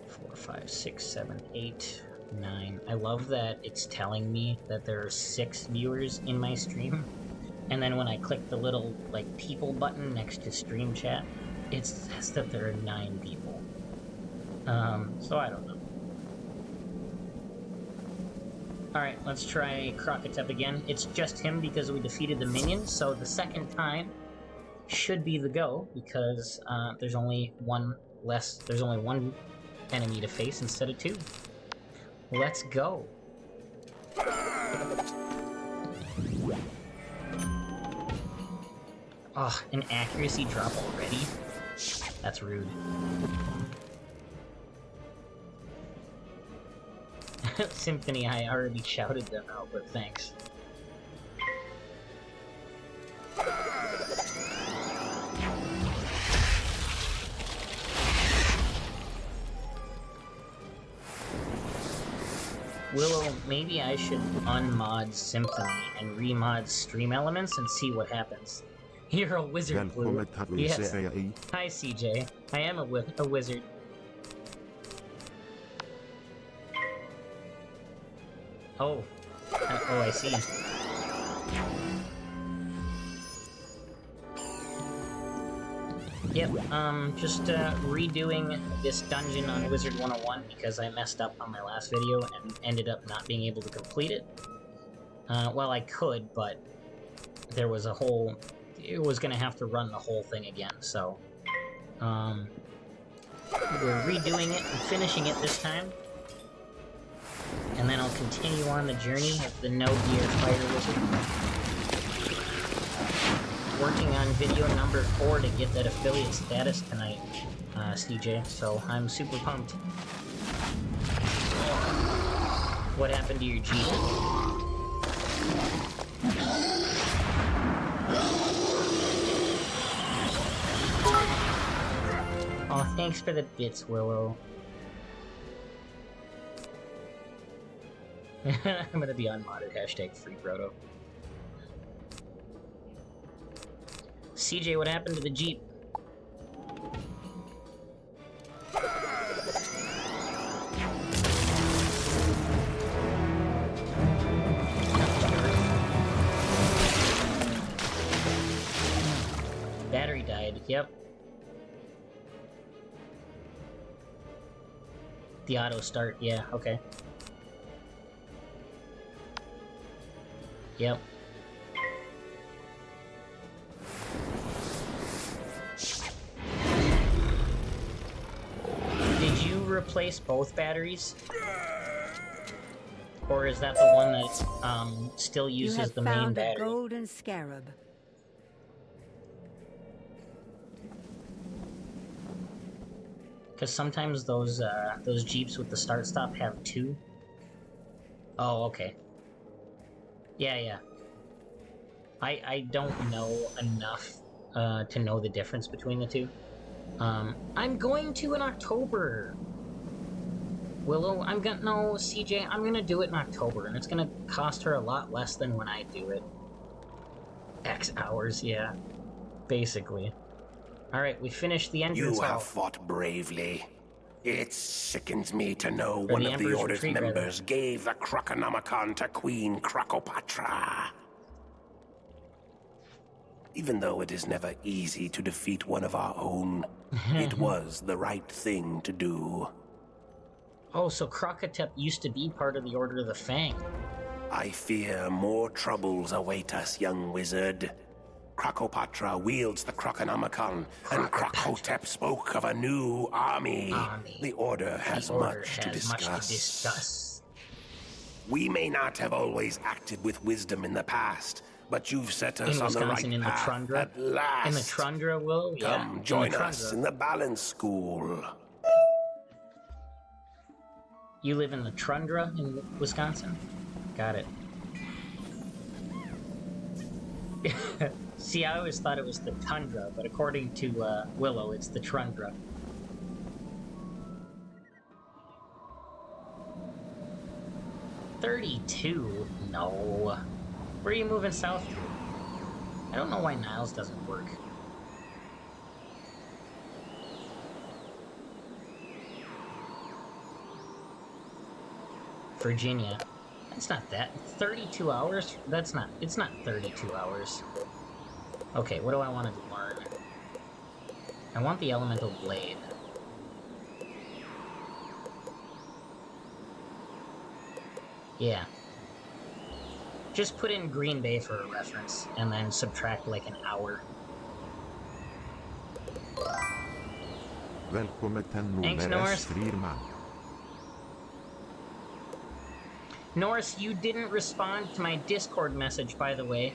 Four, 5, 6, 7, 8, 9. I love that it's telling me that there are 6 viewers in my stream, and then when I click the little, like, people button next to stream chat, it says that there are 9 people. So I don't know. Alright, let's try Krokotep again. It's just him because we defeated the minions, so the second time should be the go, because there's only one enemy to face instead of 2. Let's go. Oh, an accuracy drop already? That's rude. Symphony, I already shouted them out, but thanks. Willow, maybe I should unmod Symphony and remod Stream Elements and see what happens. You're a wizard, Blue. Yes. Hi, CJ. I am a wizard. Oh. Oh, I see. Yep, just redoing this dungeon on Wizard 101 because I messed up on my last video and ended up not being able to complete it. Well, I could, but there was a whole... It was gonna have to run the whole thing again, so... We're redoing it and finishing it this time. And then I'll continue on the journey of the No Gear Fire Wizard. Working on video number 4 to get that affiliate status tonight, CJ, so I'm super pumped. What happened to your Jeep? Oh, thanks for the bits, Willow. I'm gonna be unmodded, #FreeProto. CJ, what happened to the Jeep? Battery died, yep. The auto start, yeah, okay. Yep. Did you replace both batteries? Or is that the one that still uses the main You have found a battery? golden scarab. Because sometimes those Jeeps with the start-stop have two. Oh, okay. Yeah. I don't know enough to know the difference between the two. I'm going to in October. Willow, no, CJ, I'm gonna do it in October, and it's gonna cost her a lot less than when I do it. X hours, yeah. Basically. Alright, we finished the entrance You hall. have fought bravely. It sickens me to know Or one the of the Emperor's Order's retreat, rather. members gave the Croconomicon to Queen Crocopatra. Even though it is never easy to defeat one of our own, it was the right thing to do. Oh, so Crocotep used to be part of the Order of the Fang. I fear more troubles await us, young wizard. Crocopatra wields the Croconomicon, and Crocotep spoke of a new army. The Order has much to discuss. We may not have always acted with wisdom in the past, but you've set us In on the right Wisconsin, in the path Tundra? at last. In the Tundra, Willow? Yeah. Come, in join the us Tundra. in the Balance School. You live in the Tundra in Wisconsin? Got it. See, I always thought it was the Tundra, but according to Willow, it's the Tundra. $32? No. Where are you moving south to? I don't know why Niles doesn't work. Virginia. That's not that. 32 hours? It's not 32 hours. Okay, what do I want to learn? I want the Elemental Blade. Yeah. Just put in Green Bay for a reference, and then subtract like an hour. Thanks, Norris. Norris, you didn't respond to my Discord message, by the way.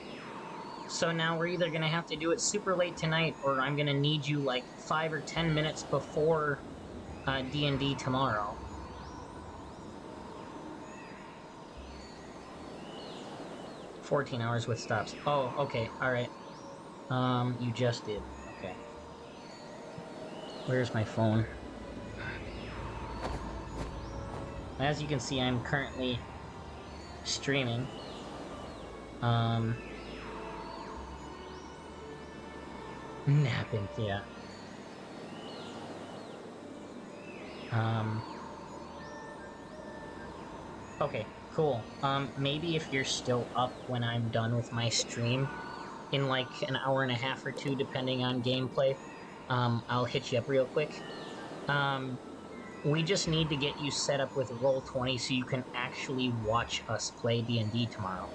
So now we're either gonna have to do it super late tonight, or I'm gonna need you like 5 or 10 minutes before D&D tomorrow. $14 hours with stops. Oh, okay, alright. You just did. Okay. Where's my phone? As you can see, I'm currently streaming. Napping, yeah. Okay, cool. Maybe if you're still up when I'm done with my stream, in like an hour and a half or two, depending on gameplay, I'll hit you up real quick. We just need to get you set up with Roll20 so you can actually watch us play D&D tomorrow.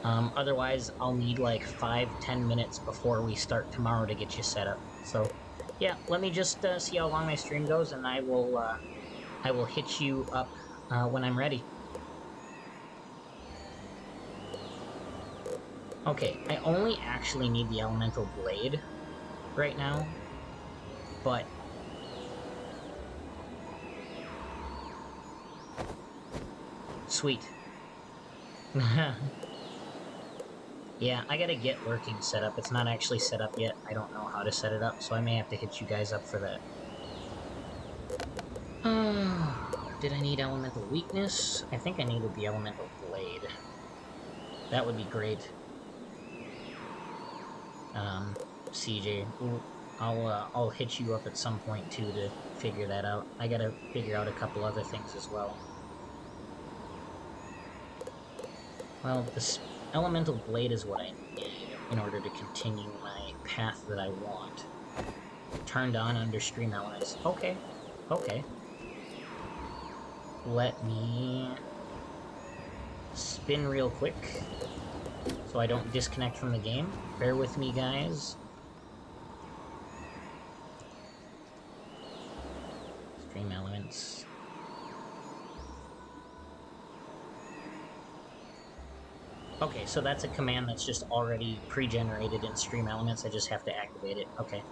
Otherwise, I'll need like 5-10 minutes before we start tomorrow to get you set up. So, yeah, let me just see how long my stream goes, and I will hit you up when I'm ready. Okay, I only actually need the Elemental Blade right now, but sweet. Yeah, I gotta get lurking set up. It's not actually set up yet. I don't know how to set it up, so I may have to hit you guys up for that. Did I need Elemental Weakness? I think I needed the Elemental Blade. That would be great. CJ. I'll hit you up at some point too to figure that out. I gotta figure out a couple other things as well. Well, this elemental blade is what I need in order to continue my path that I want. Turned on under stream elements. Okay. Okay. Let me spin real quick so I don't disconnect from the game. Bear with me, guys. Stream elements. Okay, so that's a command that's just already pre-generated in stream elements. I just have to activate it. Okay.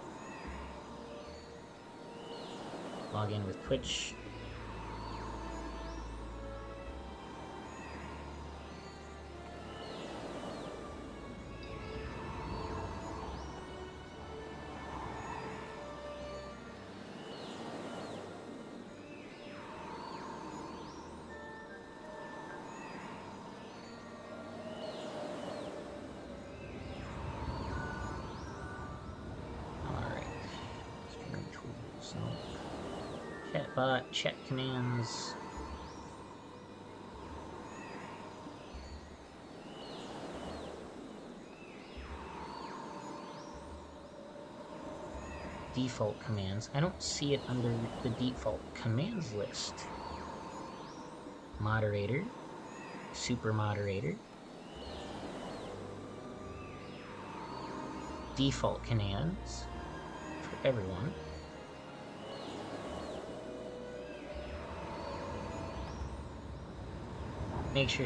Log in with Twitch. Chatbot, chat commands. Default commands. I don't see it under the default commands list. Moderator. Super moderator. Default commands for everyone. Make sure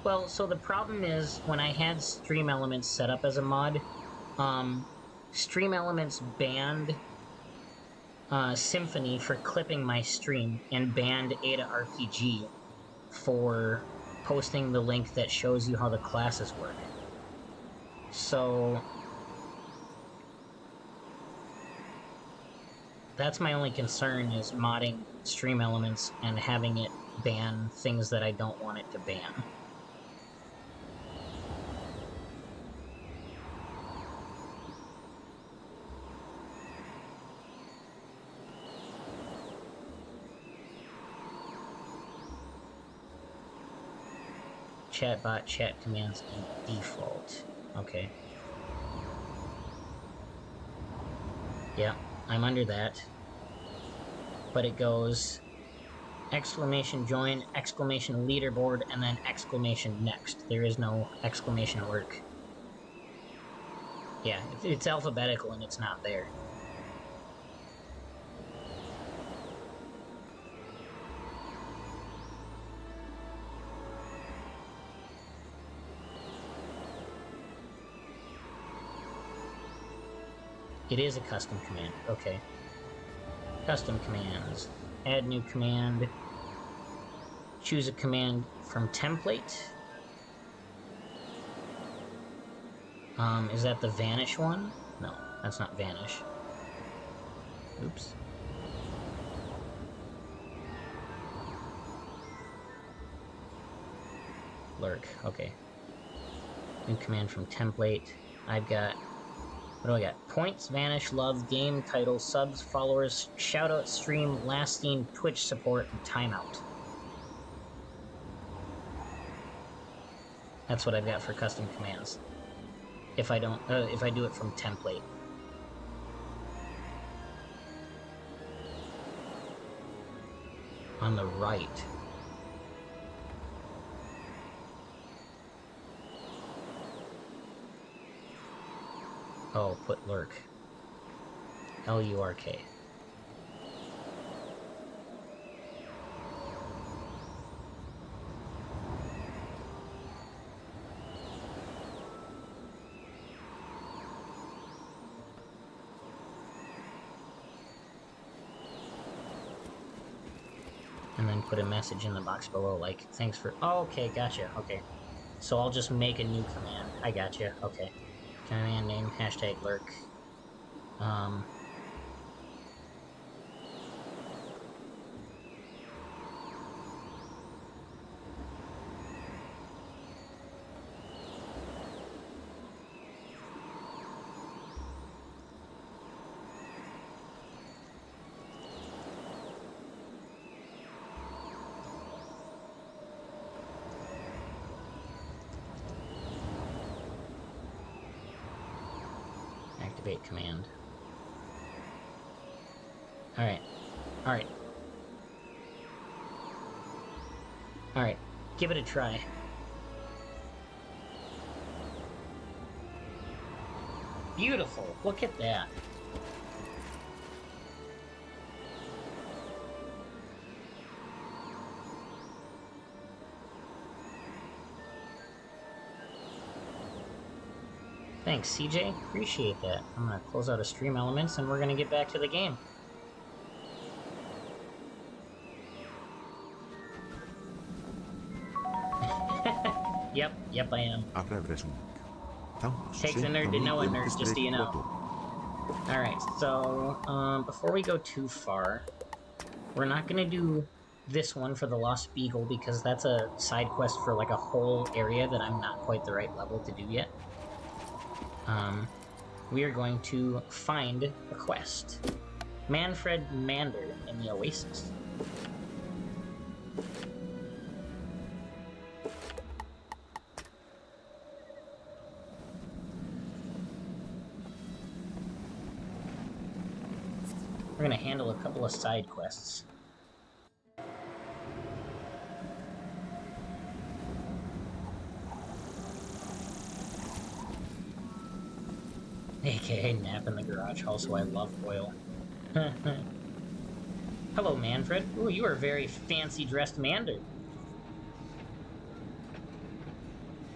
well, so the problem is when I had Stream Elements set up as a mod, Stream Elements banned Symphony for clipping my stream and banned Ada RPG for posting the link that shows you how the classes work. So that's my only concern, is modding Stream Elements and having it ban things that I don't want it to ban. Chatbot chat commands in default. Okay. Yeah, I'm under that. But it goes exclamation join, exclamation leaderboard, and then exclamation next. There is no exclamation work. Yeah, it's alphabetical and it's not there. It is a custom command. Okay. Custom commands. Add new command. Choose a command from template. Is that the vanish one? No, that's not vanish. Oops. Lurk, okay. New command from template. I've got, what do I got? Points, vanish, love, game, title, subs, followers, shoutout, stream, last seen, Twitch support, and timeout. That's what I've got for custom commands. If I don't, if I do it from template. On the right. Oh, put lurk. L-U-R-K. And then put a message in the box below, like, thanks for... Oh, okay, gotcha, okay. So I'll just make a new command. I gotcha, okay. Command name, hashtag lurk. Activate command. Alright. Alright. Alright. Give it a try. Beautiful. Look at that. Thanks, CJ. Appreciate that. I'm gonna close out of Stream Elements and we're gonna get back to the game. Yep, I am. Takes a nerd to know a nerd, just so you know. Alright, so, before we go too far, we're not gonna do this one for the Lost Beagle because that's a side quest for like a whole area that I'm not quite the right level to do yet. We are going to find a quest. Manfred Mander in the Oasis. We're gonna handle a couple of side quests. AKA nap in the garage, also I love oil. Hello, Manfred. Ooh, you are a very fancy-dressed Mander.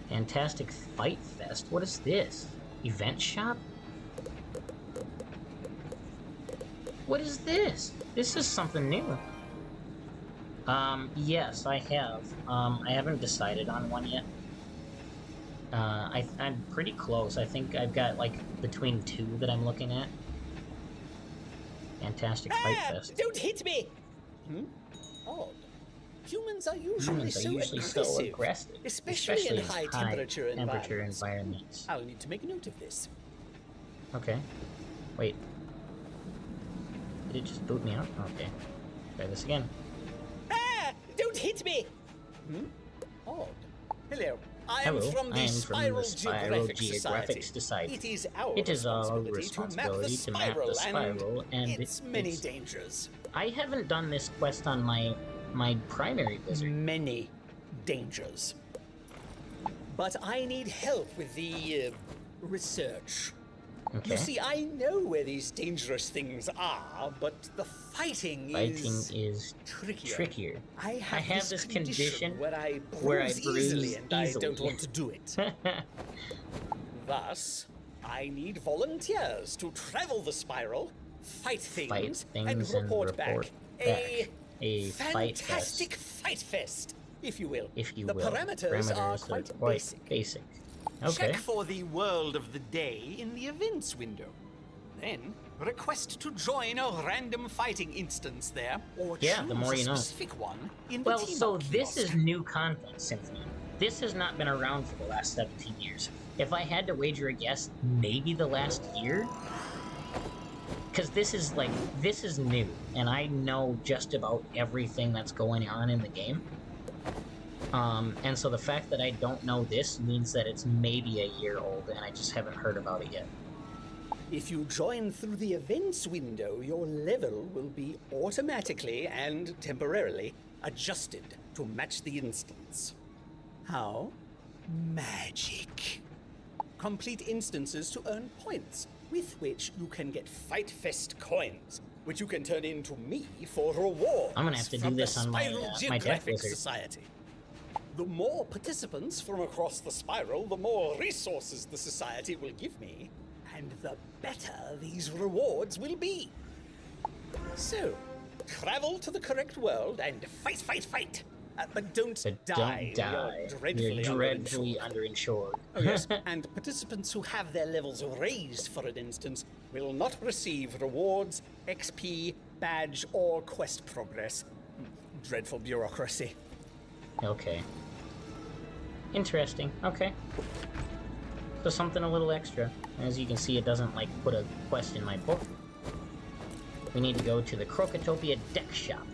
Fantastic Fight Fest? What is this? Event shop? What is this? This is something new. Yes, I have. I haven't decided on one yet. I'm pretty close. I think I've got, like, between two that I'm looking at. Fantastic Fight Fest. Don't hit me! Odd. Humans are usually so aggressive, especially in high temperature environments. I'll need to make a note of this. Okay. Wait. Did it just boot me out? Okay. Try this again. Ah! Don't hit me! Odd. Hello. I am from the Spiral Geographic Society. It is our responsibility to map the spiral and its many dangers. I haven't done this quest on my primary wizard. Many dangers. But I need help with the research. Okay. You see, I know where these dangerous things are, but the fighting is trickier. I have this condition where I bruise easily, and I don't want to do it. Thus, I need volunteers to travel the spiral, fight things and report back. A fantastic fight fest, if you will. The parameters are quite basic. Okay. Check for the World of the Day in the Events window. Then, request to join a random fighting instance there, or choose a specific one in the team this is new content, Symphony. This has not been around for the last 17 years. If I had to wager a guess, maybe the last year? Because this is new, and I know just about everything that's going on in the game. And so the fact that I don't know this means that it's maybe a year old and I just haven't heard about it yet. If you join through the events window, your level will be automatically and temporarily adjusted to match the instance. How? Magic. Complete instances to earn points, with which you can get Fight Fest coins, which you can turn into me for rewards. I'm gonna have to do this on my Death Wizard. Society. The more participants from across the spiral, the more resources the Society will give me, and the better these rewards will be. So, travel to the correct world and fight! But don't die. You're dreadfully underinsured. Oh yes, and participants who have their levels raised, for an instance, will not receive rewards, XP, badge, or quest progress. Dreadful bureaucracy. Okay. Interesting. Okay. So something a little extra. As you can see, it doesn't, like, put a quest in my book. We need to go to the Krokotopia Deck Shop,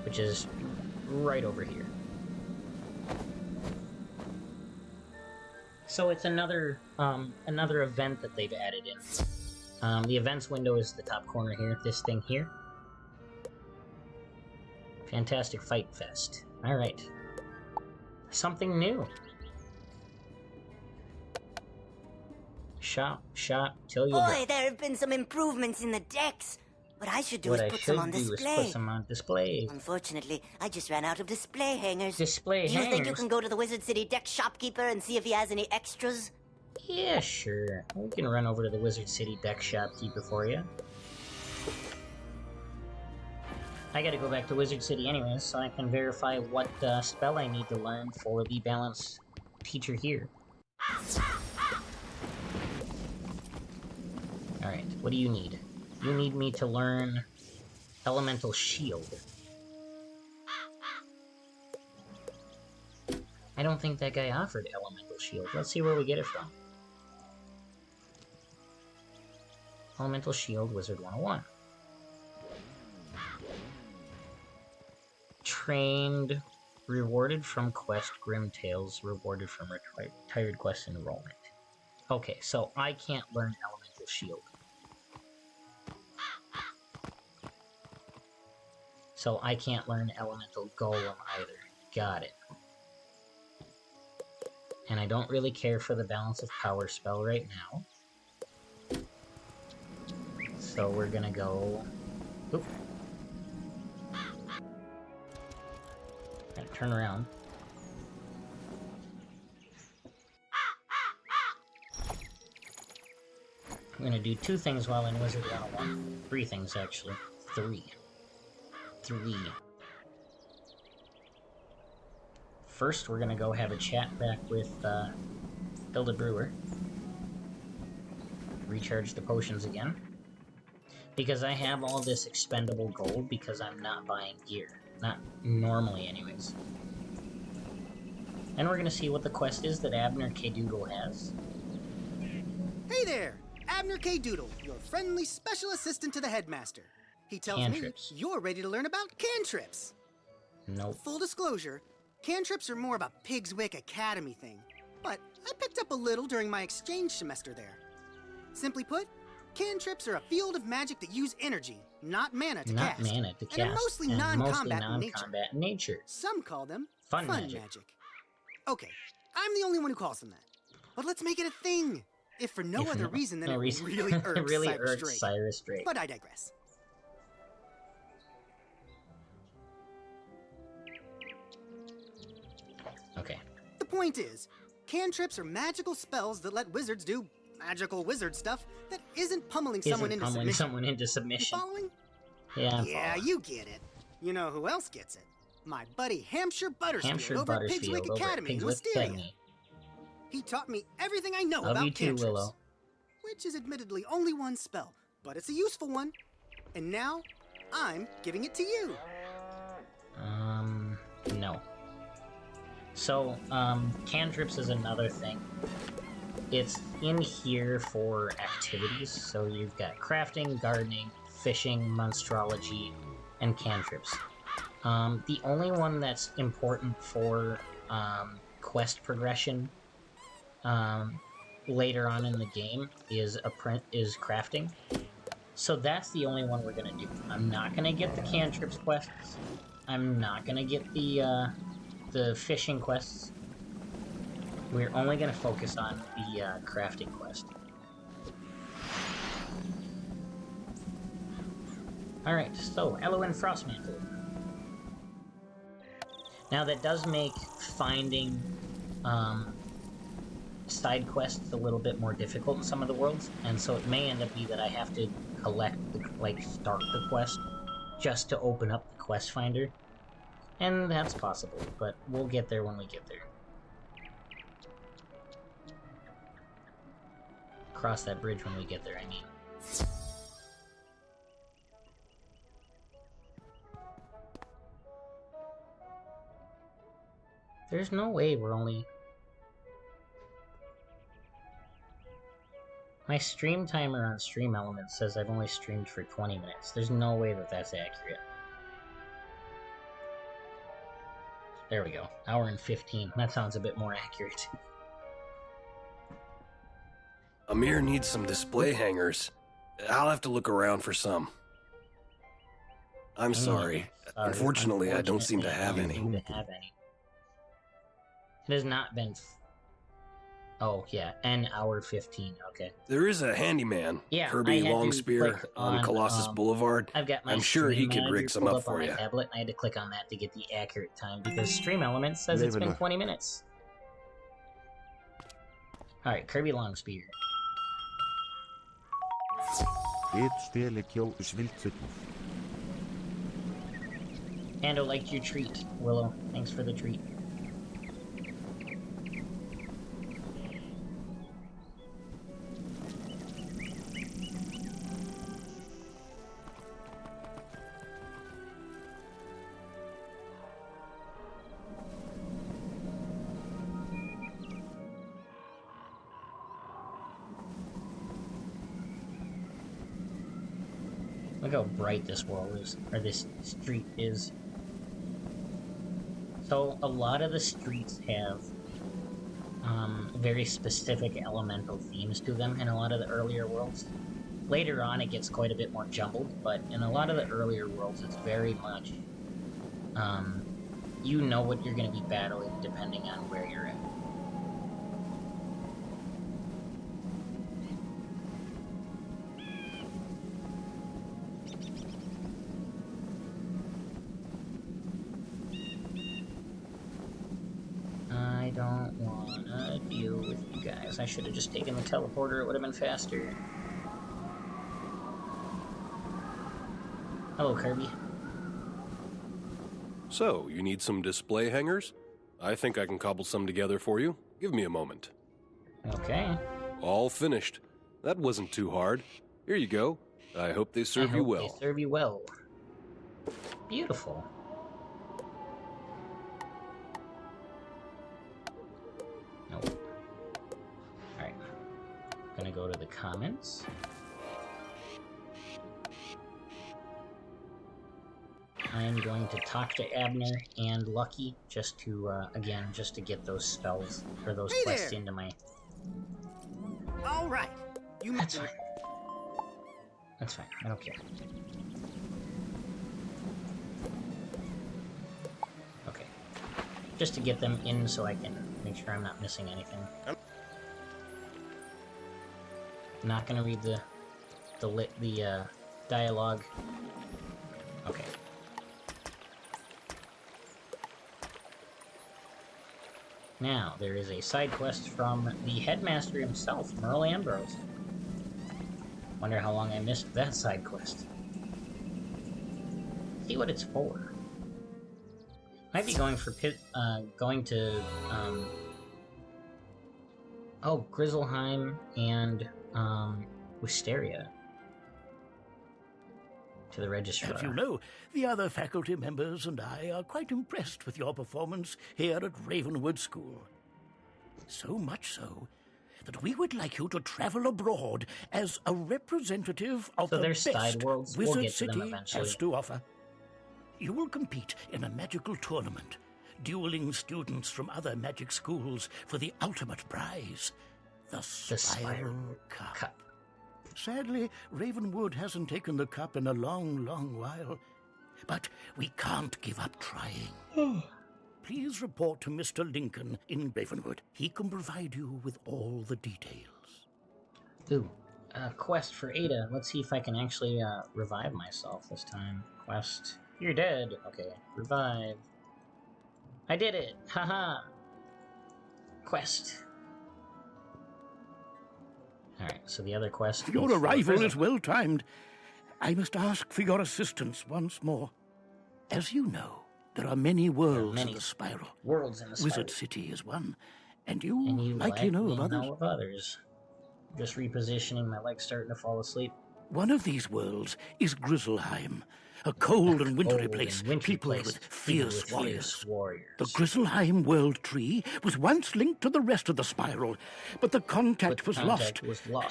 which is right over here. So it's another event that they've added in. The events window is the top corner here, this thing here. Fantastic Fight Fest. Alright. Something new. Shop, till you Boy, there have been some improvements in the decks. What I should do is put some on display. Unfortunately, I just ran out of display hangers. Do you think you can go to the Wizard City deck shopkeeper and see if he has any extras? Yeah, sure. We can run over to the Wizard City deck shopkeeper for you. I gotta go back to Wizard City anyways, so I can verify what spell I need to learn for the balance teacher here. Alright, what do you need? You need me to learn Elemental Shield. I don't think that guy offered Elemental Shield. Let's see where we get it from. Elemental Shield, Wizard 101. Trained, rewarded from quest, Grim Tales, rewarded from retired quest enrollment. Okay, so I can't learn Elemental Shield. So I can't learn Elemental Golem either. Got it. And I don't really care for the Balance of Power spell right now. So we're gonna go... Oop. Gotta turn around. I'm gonna do 2 things while in Wizard 101. 3 things, actually. 3. First, we're gonna go have a chat back with Hilda Brewer. Recharge the potions again. Because I have all this expendable gold because I'm not buying gear. Not normally, anyways. And we're gonna see what the quest is that Abner K. Doodle has. Hey there! Abner K. Doodle, your friendly special assistant to the headmaster. He tells Cantrips. me you're ready to learn about cantrips. Nope. Full disclosure, cantrips are more of a Pig's Wick Academy thing, but I picked up a little during my exchange semester there. Simply put, cantrips are a field of magic that use energy, not mana to cast. And are mostly non-combat in nature. Some call them fun magic. Okay, I'm the only one who calls them that. But let's make it a thing, if for no other reason than it really irks Cyrus Drake. But I digress. Okay. The point is, cantrips are magical spells that let wizards do magical wizard stuff that isn't pummeling someone into submission. You following? Yeah, you get it. You know who else gets it? My buddy Hampshire Buttersfield over at Pig's Wick Academy in Wisteria. He taught me everything I know about cantrips. Willow. Which is admittedly only one spell, but it's a useful one. And now, I'm giving it to you. No. So, cantrips is another thing. It's in here for activities, so you've got crafting, gardening, fishing, monstrology, and cantrips. The only one that's important for quest progression later on in the game is crafting. So that's the only one we're gonna do. I'm not gonna get the cantrips quests. I'm not gonna get the fishing quests. We're only gonna focus on the crafting quest. Alright, so Elowin Frostmantle. Now that does make finding side quests a little bit more difficult in some of the worlds, and so it may end up be that I have to start the quest just to open up the quest finder. And that's possible, but we'll get there when we get there. Cross that bridge when we get there, I mean. There's no way we're only... My stream timer on Stream Elements says I've only streamed for 20 minutes. There's no way that that's accurate. There we go. Hour and 15. That sounds a bit more accurate. Amir needs some display hangers. I'll have to look around for some. I'm sorry. Unfortunately, I don't seem to have any. It has not been... Oh, yeah, an hour 15, okay. There is a handyman, yeah, Kirby Longspear, on Colossus Boulevard. I've got my I'm sure he could rig some up for you. Tablet. I had to click on that to get the accurate time, because Stream Elements says it's been 20 minutes. Alright, Kirby Longspear. Ando liked your treat, Willow. Thanks for the treat. Look how bright this world is, or this street is. So, a lot of the streets have very specific elemental themes to them in a lot of the earlier worlds. Later on, it gets quite a bit more jumbled, but in a lot of the earlier worlds, it's very much, you know what you're going to be battling depending on where you're at. I don't wanna deal with you guys. I should have just taken the teleporter, it would have been faster. Hello, Kirby. So, you need some display hangers? I think I can cobble some together for you. Give me a moment. Okay. All finished. That wasn't too hard. Here you go. I hope they serve you well. They serve you well. Beautiful. Nope. Alright. Gonna go to the comments. I'm going to talk to Abner and Lucky just to, again, just to get those spells, or those quests into my... Alright. That's fine. That's fine. I don't care. Okay. Just to get them in so I can make sure I'm not missing anything. Not gonna read the dialogue. Okay. Now, there is a side quest from the headmaster himself, Merle Ambrose. Wonder how long I missed that side quest. See what it's for. Might be going for oh, Grizzleheim and, Wisteria. To the registrar. As you know, the other faculty members and I are quite impressed with your performance here at Ravenwood School. So much so that we would like you to travel abroad as a representative of the best Wizard City has to offer. You will compete in a magical tournament, dueling students from other magic schools for the ultimate prize, the Spiral Cup. Sadly, Ravenwood hasn't taken the cup in a long, long while. But we can't give up trying. Please report to Mr. Lincoln in Ravenwood. He can provide you with all the details. Ooh, quest for Ada. Let's see if I can actually revive myself this time. Quest. You're dead. Okay, revive. I did it! Haha! Quest. Alright, so the other quest... Your arrival is well timed. I must ask for your assistance once more. As you know, there are many worlds in the Spiral. Wizard City is one, and you likely know of others. Just repositioning, my leg's starting to fall asleep. One of these worlds is Grizzleheim, a cold and wintry place, peopled with fierce warriors. The Grizzleheim World Tree was once linked to the rest of the Spiral, but the contact was lost.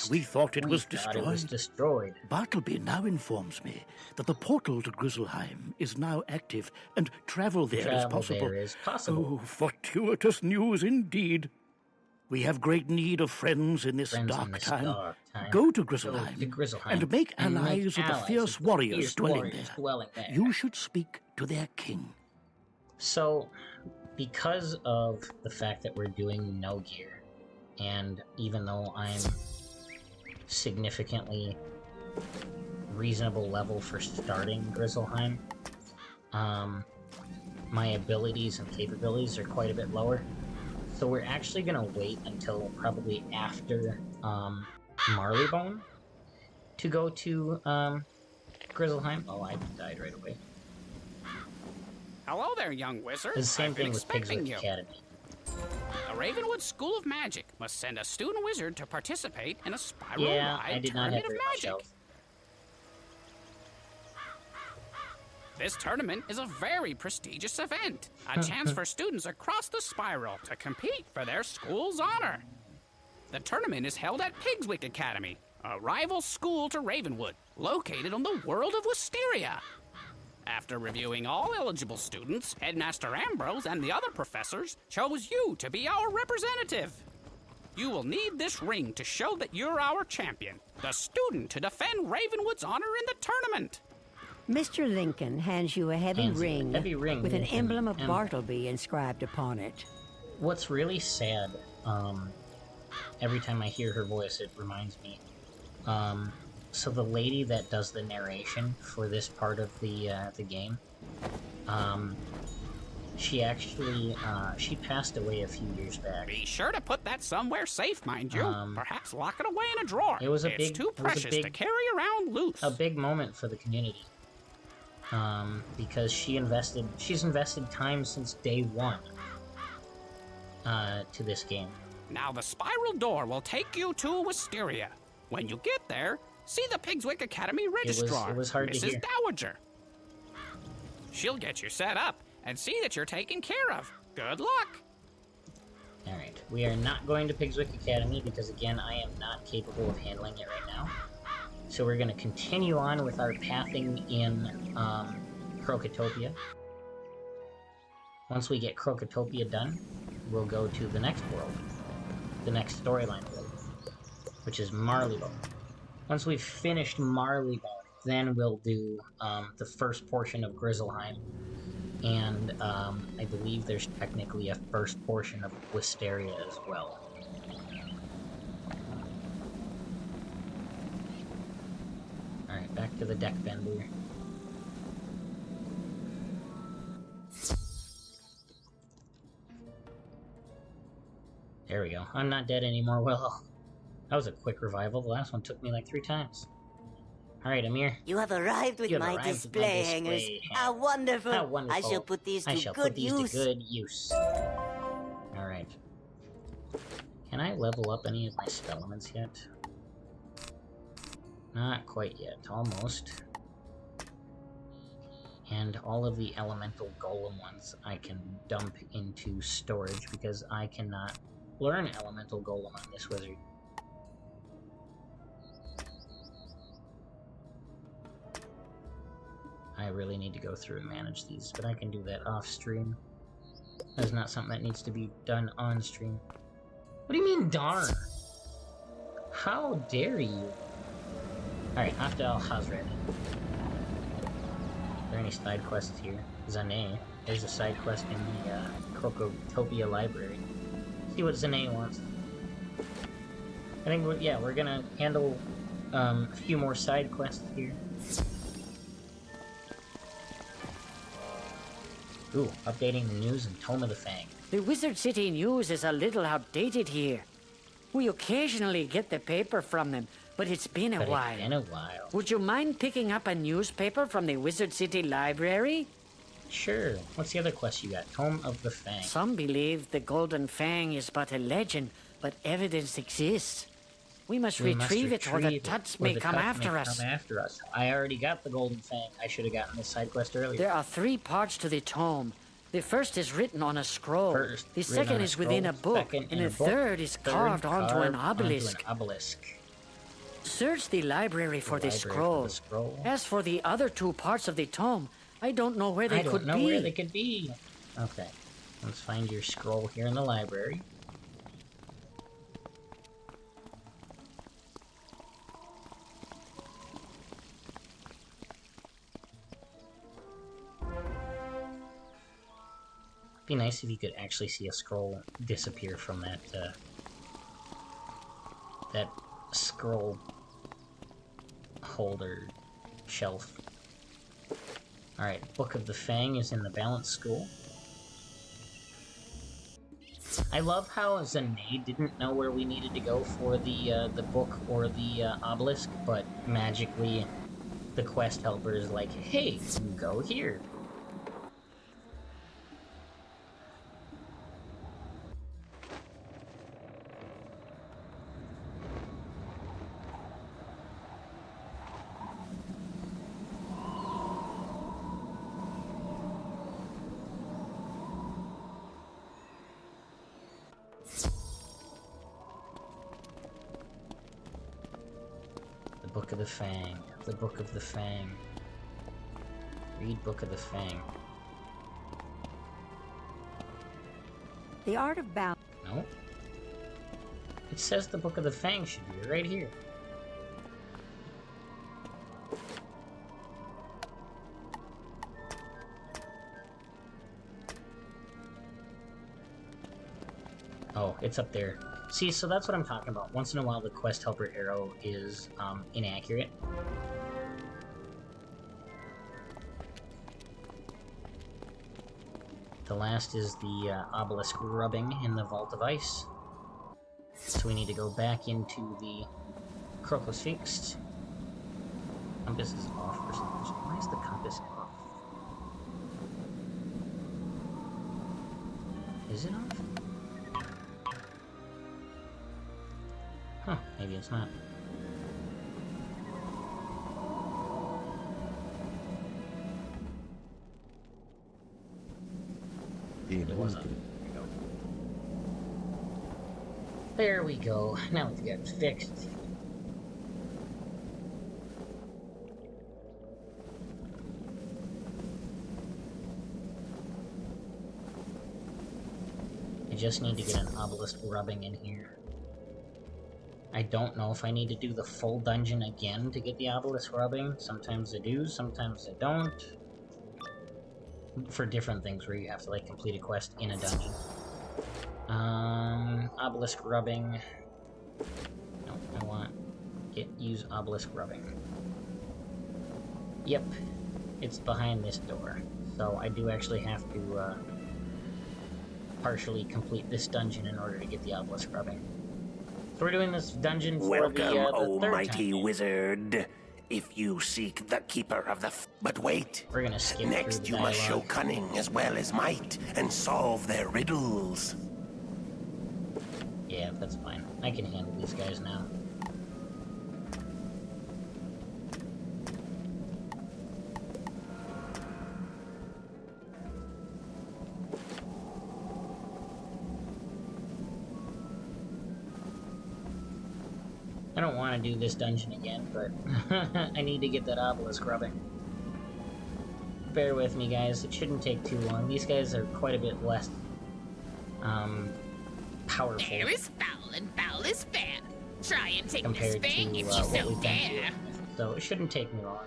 We thought it was destroyed. Bartleby now informs me that the portal to Grizzleheim is now active, and travel there is possible. Oh, fortuitous news indeed. We have great need of friends in this dark time. Go to Grizzleheim, and make allies with the fierce warriors dwelling there. You should speak to their king. So, because of the fact that we're doing no gear, and even though I'm significantly reasonable level for starting Grizzleheim, my abilities and capabilities are quite a bit lower. So we're actually gonna wait until probably after Marleybone to go to Grizzleheim. Oh, I died right away. Hello there, young wizard. The same thing with Pigswick Academy. The Ravenwood School of Magic must send a student wizard to participate in a spiral-wide tournament of magic. This tournament is a very prestigious event, a chance for students across the spiral to compete for their school's honor. The tournament is held at Pigswick Academy, a rival school to Ravenwood, located on the world of Wisteria. After reviewing all eligible students, Headmaster Ambrose and the other professors chose you to be our representative. You will need this ring to show that you're our champion, the student to defend Ravenwood's honor in the tournament. Mr. Lincoln hands you a heavy ring with an emblem of Bartleby inscribed upon it. What's really sad, every time I hear her voice, it reminds me. So the lady that does the narration for this part of the game, she actually, she passed away a few years back. Be sure to put that somewhere safe, mind you. Perhaps lock it away in a drawer. It's too precious to carry around loose. A big moment for the community. Because she's invested time since day one, to this game. Now the spiral door will take you to Wisteria. When you get there, see the Pigswick Academy registrar, it was hard to hear. Mrs. Dowager. She'll get you set up and see that you're taken care of. Good luck. Alright, we are not going to Pigswick Academy because, again, I am not capable of handling it right now. So we're going to continue on with our pathing in Krokotopia. Once we get Krokotopia done, we'll go to the next world. The next storyline world, which is Marleybone. Once we've finished Marleybone, then we'll do the first portion of Grizzleheim. And I believe there's technically a first portion of Wisteria as well. Alright, back to the deck bender. There we go. I'm not dead anymore. Well, that was a quick revival. The last one took me like 3 times. Alright, Amir. You have arrived with my display hangers. How wonderful. How wonderful. I shall put these to good use. Alright. Can I level up any of my spell elements yet? Not quite yet. Almost. And all of the elemental golem ones I can dump into storage because I cannot learn elemental golem on this wizard. I really need to go through and manage these, but I can do that off stream. That's not something that needs to be done on stream. What do you mean, darn? How dare you? Alright, off to Al-Hazred. Are there any side quests here? Zane. There's a side quest in the Krokotopia library. See what Zane wants. I think, we're gonna handle a few more side quests here. Ooh, updating the news in Tome of the Fang. The Wizard City news is a little outdated here. We occasionally get the paper from them, but it's been a while. Would you mind picking up a newspaper from the Wizard City library? Sure. What's the other quest you got? Tome of the Fang. Some believe the Golden Fang is but a legend, but evidence exists. We must retrieve it or the Tuts may come after us. I already got the Golden Fang. I should have gotten this side quest earlier. There are 3 parts to the tome. The first is written on a scroll. The second is within a book. And the third is carved onto an obelisk. Search the library for the scroll. As for the other 2 parts of the tome, I don't know where they could be. I don't know where they could be. Okay. Let's find your scroll here in the library. Be nice if you could actually see a scroll disappear from that, that scroll holder shelf. Alright, Book of the Fang is in the Balance School. I love how Zanae didn't know where we needed to go for the book or the obelisk, but magically the quest helper is like, hey, you go here. Book of the Fang. The Book of the Fang. Read Book of the Fang. The Art of Balance. No. It says the Book of the Fang should be right here. Oh, it's up there. See, so that's what I'm talking about. Once in a while, the quest helper arrow is inaccurate. The last is the obelisk rubbing in the Vault of Ice. So we need to go back into the Crocus Fixed. Compass is off for some reason. Why is the compass off? Is it off? Huh, maybe it's not. It wasn't. There we go. Now we've got it fixed. I just need to get an obelisk rubbing in here. I don't know if I need to do the full dungeon again to get the obelisk rubbing. Sometimes I do, sometimes I don't. For different things where you have to, like, complete a quest in a dungeon. Obelisk rubbing. No, I want use obelisk rubbing. Yep, it's behind this door. So I do actually have to, partially complete this dungeon in order to get the obelisk rubbing. So we're doing this dungeon for Welcome, the O third mighty time. wizard. If you seek the keeper of the but wait. We're gonna skip Next through the you must show dialogue. cunning as well as might and solve their riddles. Yeah, that's fine. I can handle these guys now. I don't want to do this dungeon again, but I need to get that obelisk rubbing. Bear with me, guys. It shouldn't take too long. These guys are quite a bit less powerful Fair is foul and foul is fair. Try and take this compared thing to if you what so we've been dare. doing. So it shouldn't take me long.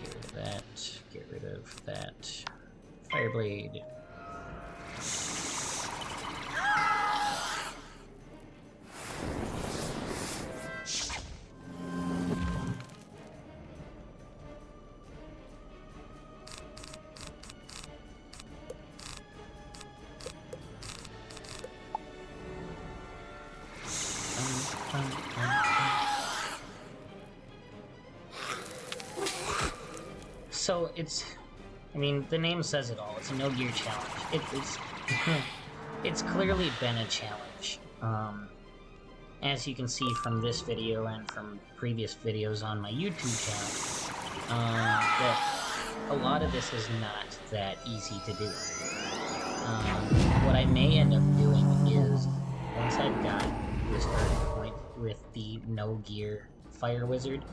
Get rid of that. Get rid of that. Fireblade. So it's, I mean, the name says it all. It's a no gear challenge. It's clearly been a challenge. As you can see from this video and from previous videos on my YouTube channel, that a lot of this is not that easy to do. What I may end up doing is, once I've got the starting point with the no gear fire wizard,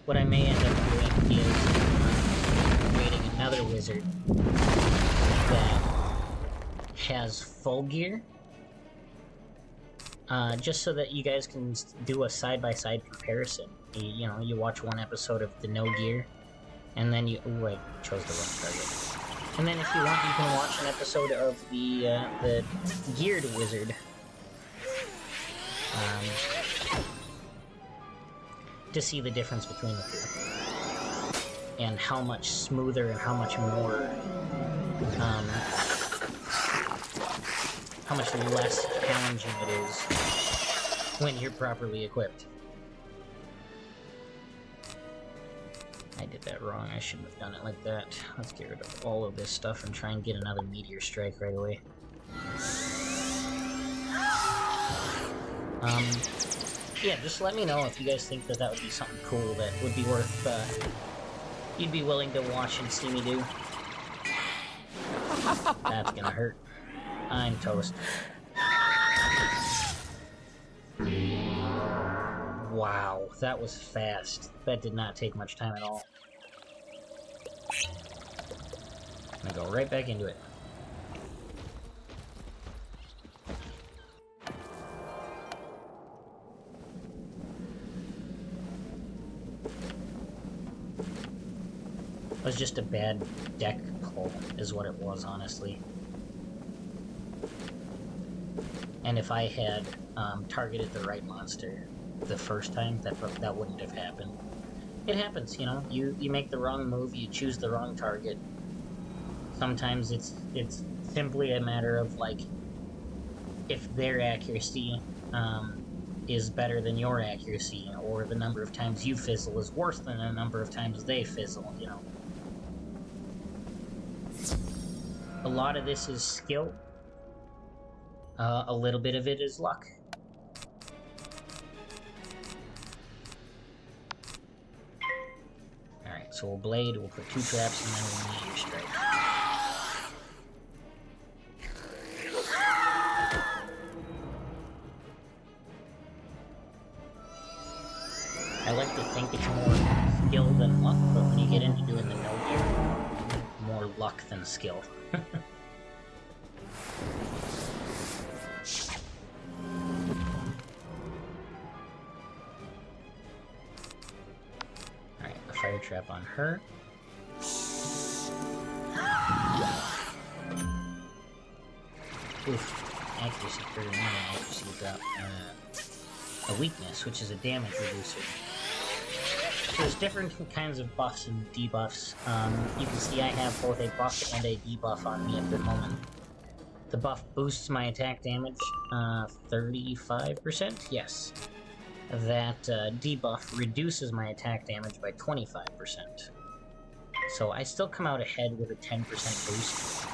what I may end up doing is creating another wizard that has full gear, just so that you guys can do a side-by-side comparison. You know, you watch one episode of the No Gear, and then you... Ooh, I chose the wrong target. And then if you want, you can watch an episode of the Geared Wizard. To see the difference between the two. And how much smoother and how much more... how much less challenging it is when you're properly equipped. I did that wrong. I shouldn't have done it like that. Let's get rid of all of this stuff and try and get another meteor strike right away. Yeah, just let me know if you guys think that that would be something cool that would be worth, you'd be willing to watch and see me do. That's gonna hurt. I'm toast. Wow, that was fast. That did not take much time at all. I'm gonna go right back into it. It was just a bad deck pull, is what it was, honestly. And if I had targeted the right monster the first time, that wouldn't have happened. It happens, you know. You make the wrong move, you choose the wrong target. Sometimes it's simply a matter of, like, if their accuracy is better than your accuracy, or the number of times you fizzle is worse than the number of times they fizzle, you know. A lot of this is skill. A little bit of it is luck. Alright, so we'll blade, we'll put 2 traps, and then we'll meteor strike. I like to think it's more skill than luck, but when you get into doing the no gear, more luck than skill. Alright, a fire trap on her. Oof, accuracy 39, accuracy drop. A weakness, which is a damage reducer. So there's different kinds of buffs and debuffs. You can see I have both a buff and a debuff on me at the moment. The buff boosts my attack damage 35%, yes. That debuff reduces my attack damage by 25%. So I still come out ahead with a 10% boost.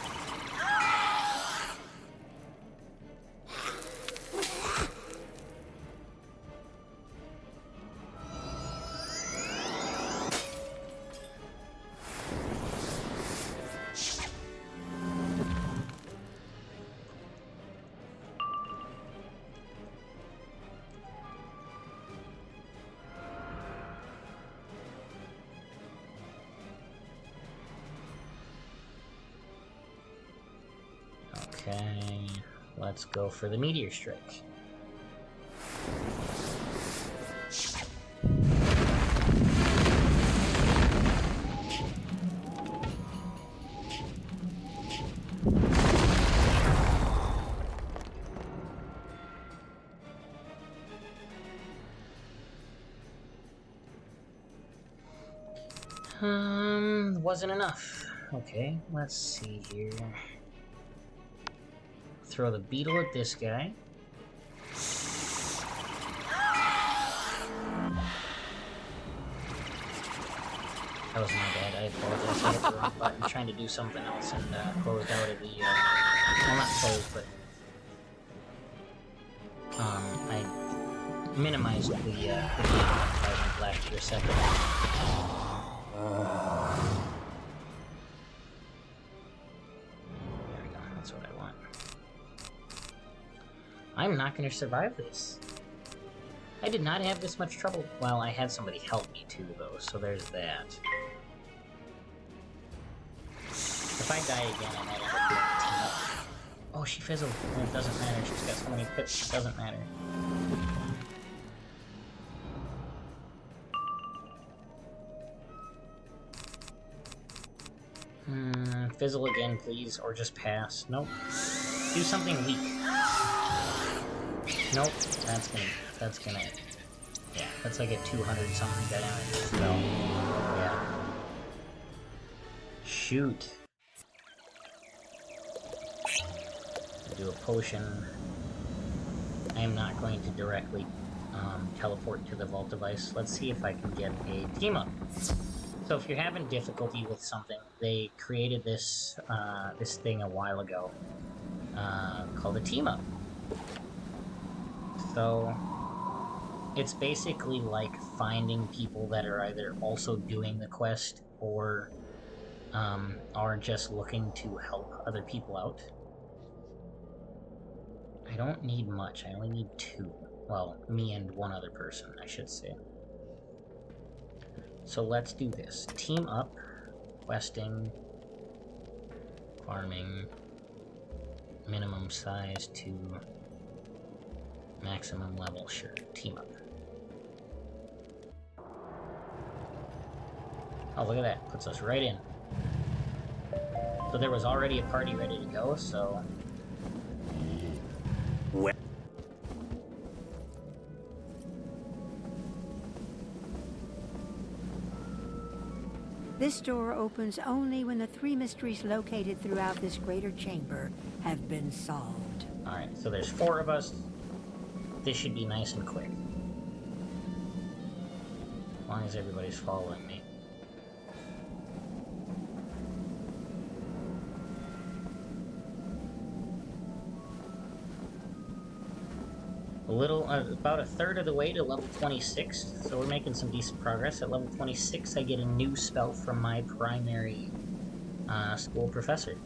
Okay, let's go for the meteor strike. Wasn't enough. Okay, let's see here. Throw the beetle at this guy. That was my bad, I apologize. I hit the wrong button trying to do something else and closed out of the, well, not closed, but I minimized the game I went black for a second. There we go, that's what I want. I'm not going to survive this. I did not have this much trouble. Well, I had somebody help me too, though, so there's that. If I die again, I might end up doing a team up. Oh, she fizzled. It doesn't matter. She's got so many pips. It doesn't matter. Fizzle again, please, or just pass. Nope. Do something weak. Nope. That's gonna. Yeah, that's like a 200-something damage spell. Yeah. Shoot. Do a potion. I am not going to directly teleport to the vault device. Let's see if I can get a team up. So if you're having difficulty with something, they created this this thing a while ago called a team up. So it's basically like finding people that are either also doing the quest or are just looking to help other people out. I don't need much. I only need 2. Well, me and one other person, I should say. So let's do this. Team up, questing, farming, minimum size to maximum level, sure, team up. Oh, look at that, puts us right in. So there was already a party ready to go, so... This door opens only when the 3 mysteries located throughout this greater chamber have been solved. Alright, so there's 4 of us. This should be nice and quick. As long as everybody's following me. About a third of the way to level 26, so we're making some decent progress. At level 26, I get a new spell from my primary school professor.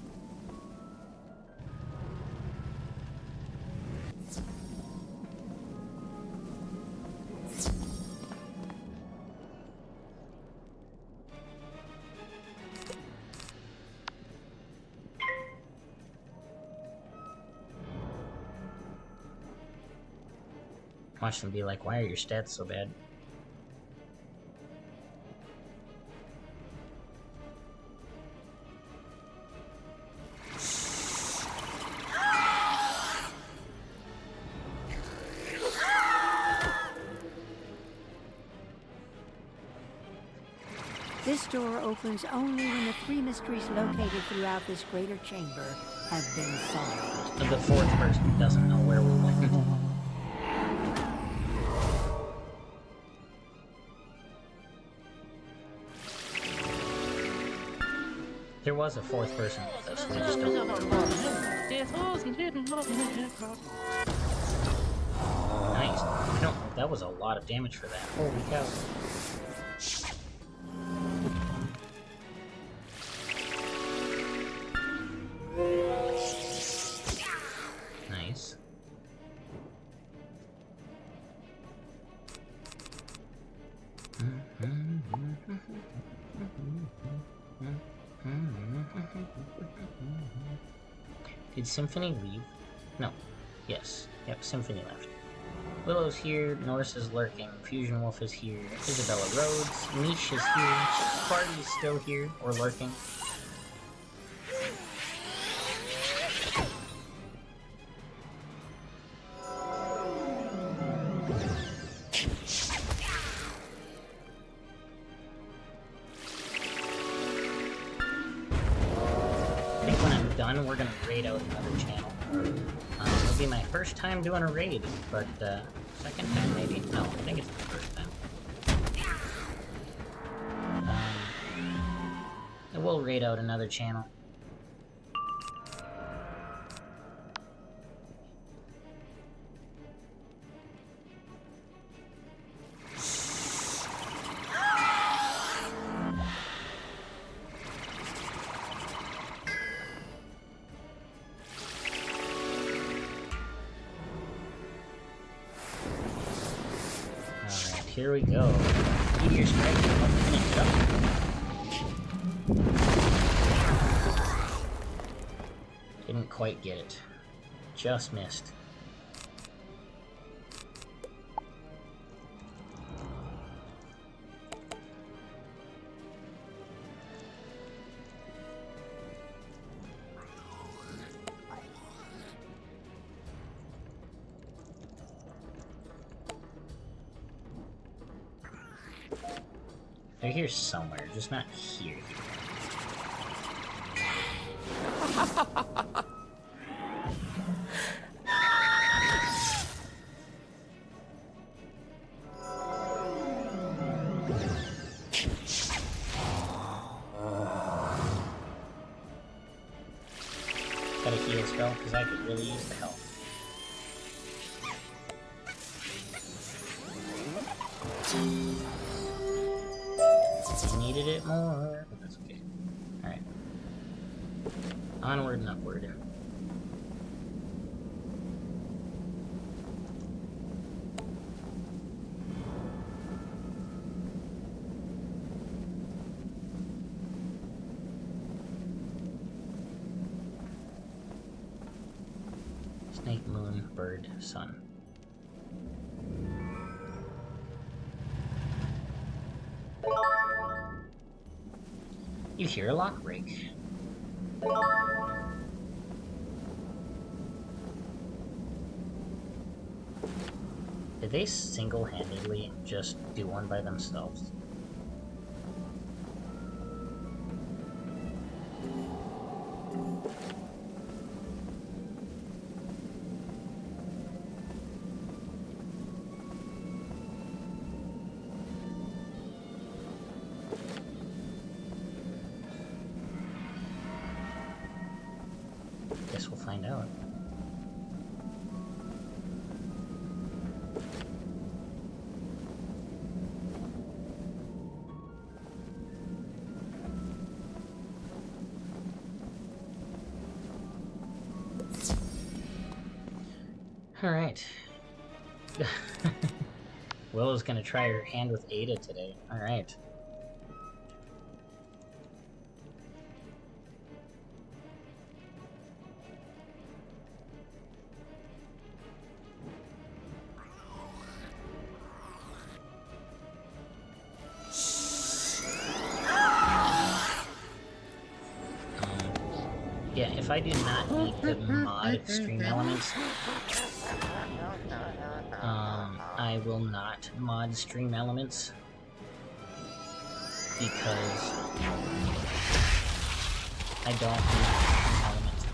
Watch them be like, why are your stats so bad? This door opens only when the 3 mysteries located throughout this greater chamber have been solved. And the 4th person doesn't know where we went. There was a 4th person with us, we just don't know. Nice. No, that was a lot of damage for that. Holy cow. Nice. Did Symphony leave? No. Yes. Yep, Symphony left. Willow's here, Norse is lurking, Fusion Wolf is here, Isabella Rhodes, Niche is here, Party's still here, or lurking. We're gonna raid out another channel. It'll be my first time doing a raid, but second time maybe? No, I think it's the first time. I will raid out another channel. Here we go. Meteor strike. Finish it up. Didn't quite get it. Just missed. They're here somewhere, just not here. Got a heal spell, because I could really use the help. Needed it more, but that's okay. Alright. Onward and upward. Snake, moon, bird, sun. You hear a lock break. Did they single-handedly just do one by themselves? Guess we'll find out. Alright. Willow's gonna try her hand with Ada today. Alright. Yeah, if I do not need the mod Extreme Elements, I will not mod Stream Elements, because I don't need Stream Elements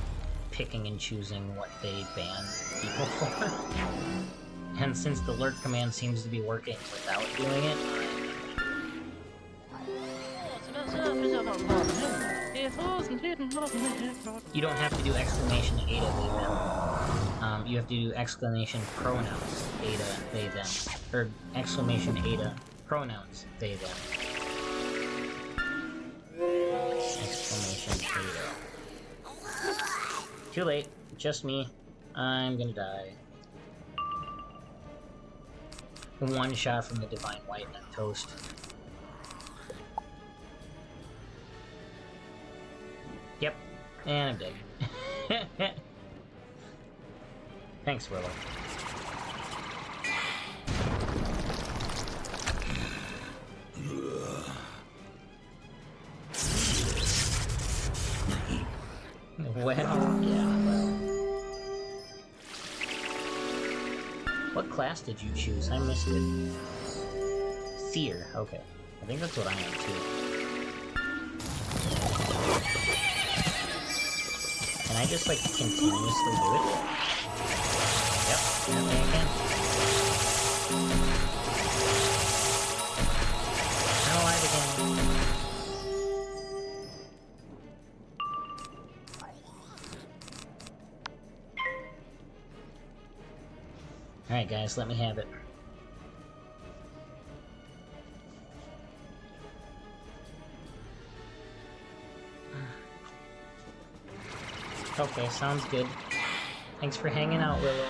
picking and choosing what they ban people for. And since the lurk command seems to be working without doing it, you don't have to do exclamation Ada, they, them. You have to do exclamation pronouns, Ada, they, them. Or exclamation Ada, pronouns, they, them. Exclamation Ada. Too late. Just me. I'm gonna die. One shot from the Divine White and I'm toast. Yep, and I'm dead. Thanks, Willow. Well, yeah, well. What class did you choose? I missed it. Seer, okay. I think that's what I am too. Can I just, like, continuously do it? Yep, apparently I can. I'm alive again. Alright guys, let me have it. Okay, sounds good. Thanks for hanging out, Willow.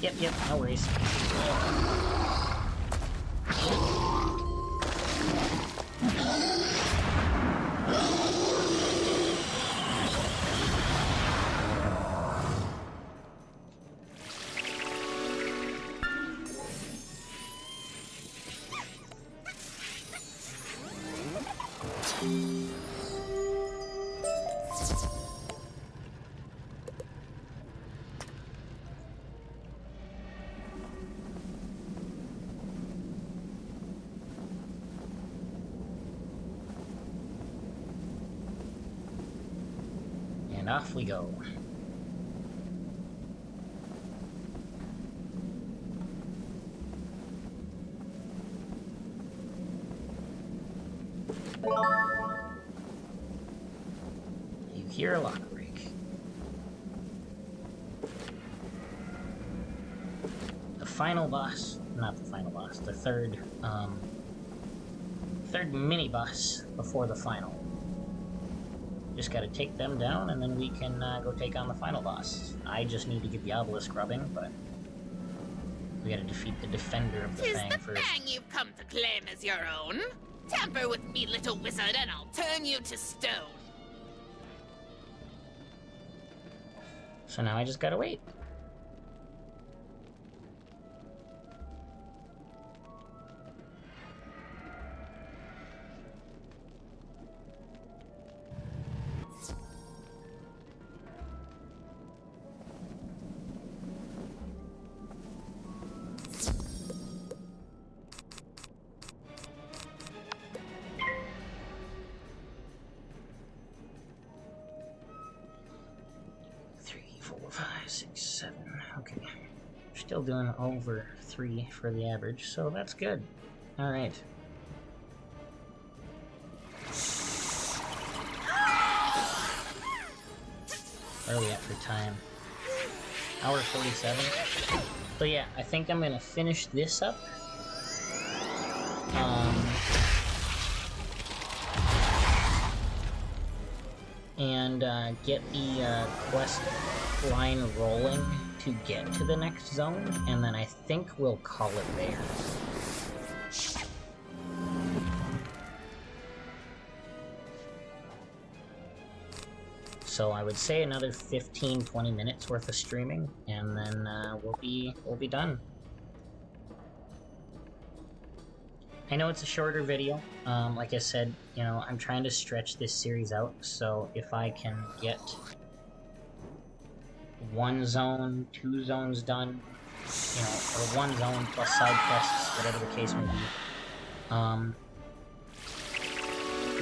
Yep, no worries. And off we go. You hear a lock break. The final boss, not the final boss, the third mini boss before the final. Just gotta take them down, and then we can go take on the final boss. I just need to get the obelisk rubbing, but we gotta defeat the defender of the Fang first. 'Tis the Fang you've come to claim as your own. Tamper with me, little wizard, and I'll turn you to stone. So now I just gotta wait. Still doing over 3 for the average, so that's good. Alright. Where are we at for time? Hour 47. So yeah, I think I'm gonna finish this up. And get the quest line rolling to get to the next zone, and then I think we'll call it there. So I would say another 15-20 minutes worth of streaming, and then we'll be done. I know it's a shorter video. Like I said, you know, I'm trying to stretch this series out, so if I can get 1 zone, 2 zones done, you know, or 1 zone plus side quests, whatever the case may be.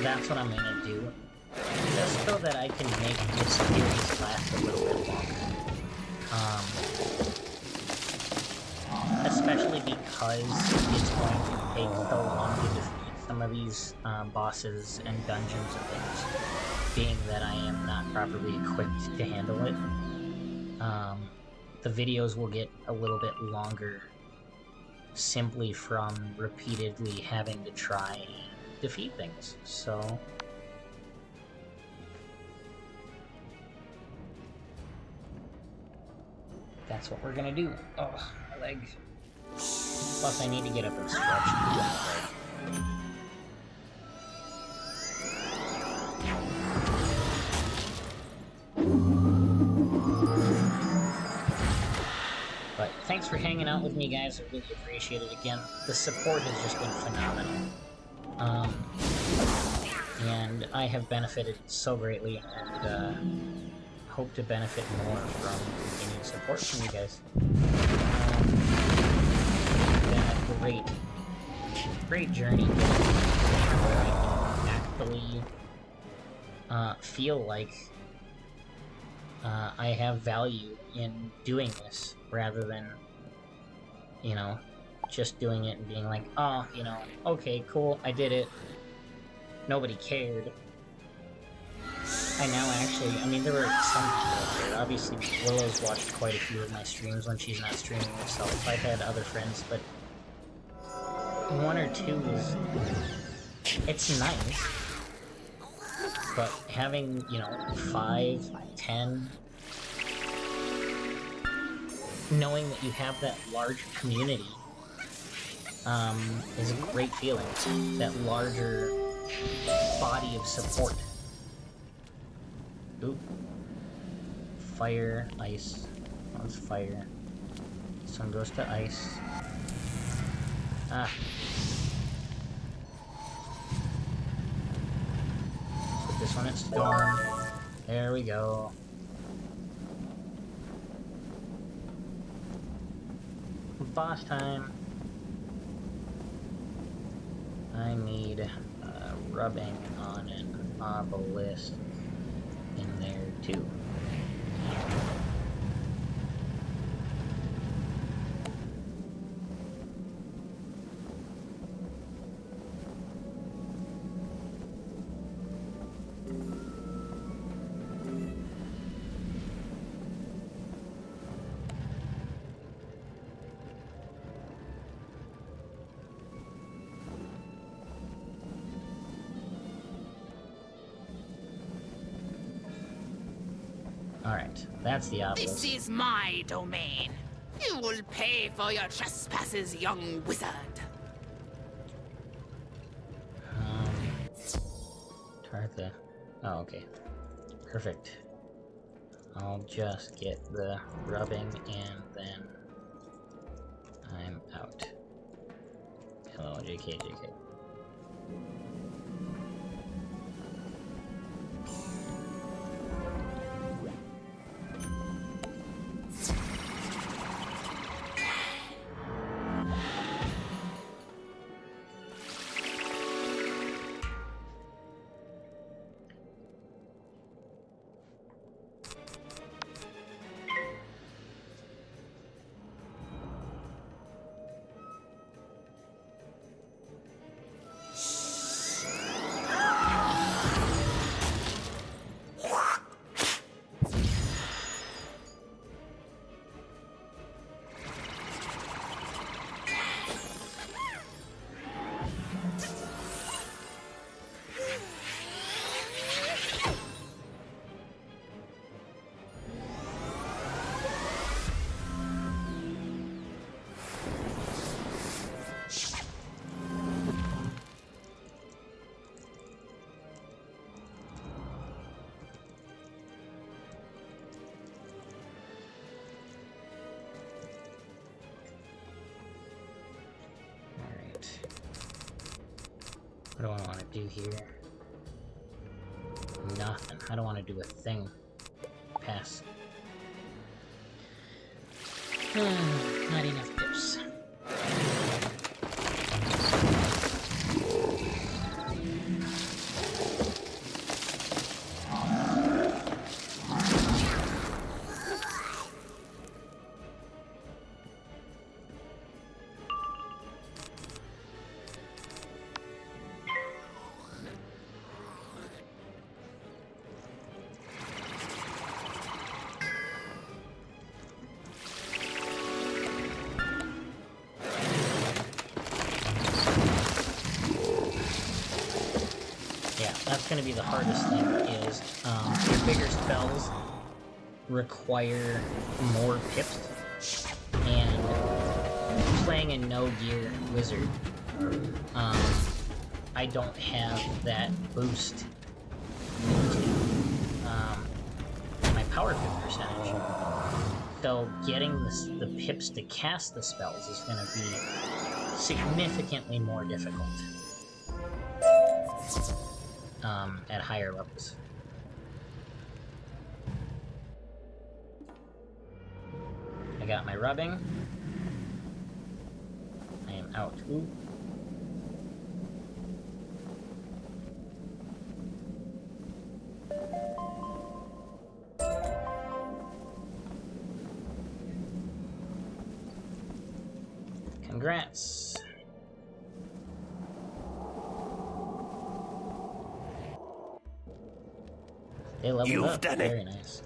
That's what I'm gonna do, just so that I can make this series last a little bit longer. Especially because it's going to take so long to defeat some of these bosses and dungeons and things, being that I am not properly equipped to handle it. The videos will get a little bit longer simply from repeatedly having to try and defeat things, so... that's what we're gonna do. Oh, my leg. Plus I need to get up and stretch. But thanks for hanging out with me, guys. I really appreciate it again. The support has just been phenomenal. And I have benefited so greatly, and hope to benefit more from continued support from you guys. It's been a great journey where I can actually feel like I have value in doing this, rather than, you know, just doing it and being like, oh, you know, okay, cool, I did it. Nobody cared. I now actually, I mean, there were some people out there. Obviously, Willow's watched quite a few of my streams when she's not streaming herself. I've had other friends, but 1 or 2 is... it's nice. But having, you know, 5, 10... knowing that you have that large community is a great feeling. That larger body of support. Oop. Fire, ice. One's fire. This one goes to ice. Ah. Put this one at storm. There we go. Boss time. I need rubbing on an obelisk in there too. Alright, that's the obelisk. This is my domain. You will pay for your trespasses, young wizard. Tartha. Oh, okay. Perfect. I'll just get the rubbing and then I'm out. Hello, JK. What do I want to do here? Nothing. I don't want to do a thing. Pass. Not enough pips. That's going to be the hardest thing, is your bigger spells require more pips, and playing a no-gear wizard, I don't have that boost in my power pip percentage. So getting the pips to cast the spells is going to be significantly more difficult. At higher levels. I got my rubbing. I am out. Ooh. Congrats. They leveled up. Done it. Very nice.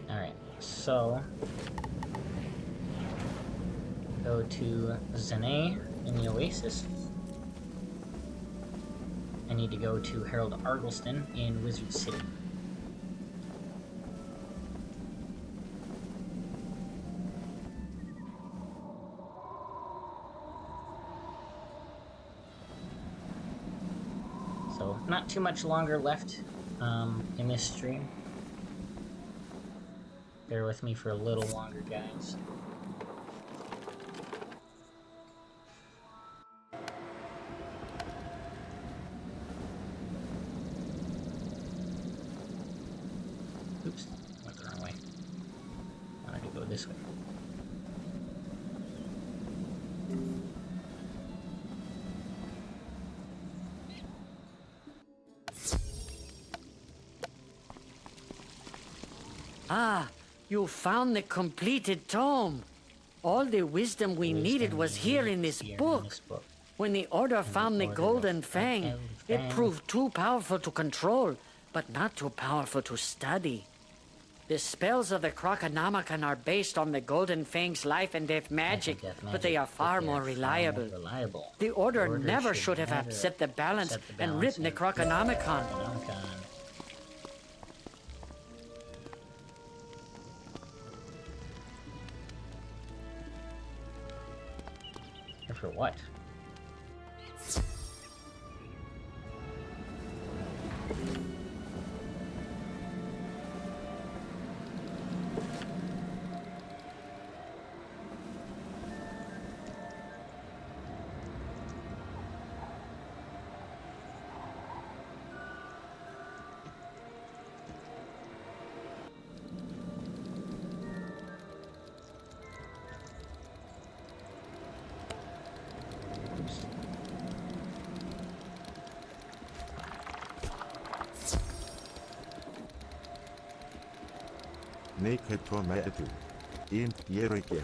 Alright, so go to Zanae in the Oasis. I need to go to Harold Argleston in Wizard City. So, not too much longer left in this stream. Bear with me for a little longer, guys. Oops, went the wrong way. I wanted to go this way. Ah, you found the completed tome. All the wisdom we needed was here in this book. When the Order found the Golden Fang, it proved too powerful to control, but not too powerful to study. The spells of the Croconomicon are based on the Golden Fang's life and death magic, but they are far more reliable. The Order never should have upset the balance and written the Croconomicon. For what? Naked Tomato. In here again.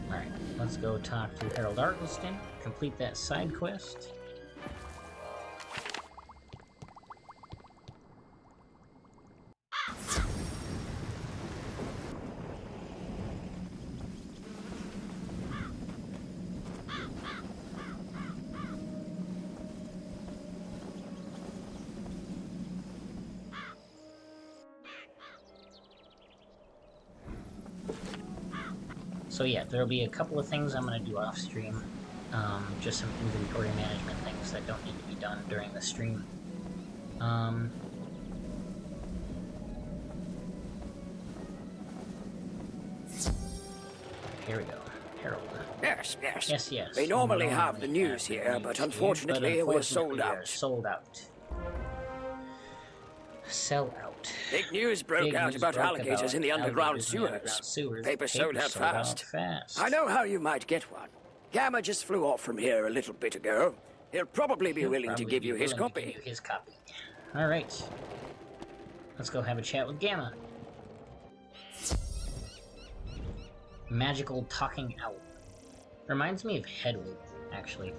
Alright, let's go talk to Harold Artleston, complete that side quest. So yeah, there'll be a couple of things I'm going to do off stream. Just some inventory management things that don't need to be done during the stream. Here we go. Harold. Yes. Yes. We normally have the news here, but unfortunately we're sold out. Sold out. Sell out. Big news broke out about alligators in the underground sewers. Paper sold out fast. I know how you might get one. Gamma just flew off from here a little bit ago. He'll probably be willing to give you his copy. Alright. Let's go have a chat with Gamma. Magical talking owl. Reminds me of Hedwig, actually.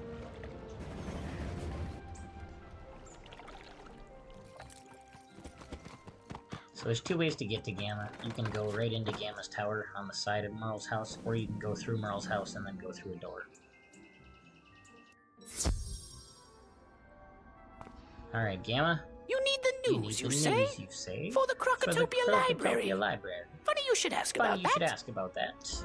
So there's two ways to get to Gamma. You can go right into Gamma's tower on the side of Merle's house, or you can go through Merle's house and then go through a door. Alright, Gamma. You need the news, you say? For the Crocotopia Library. Funny you should ask about that.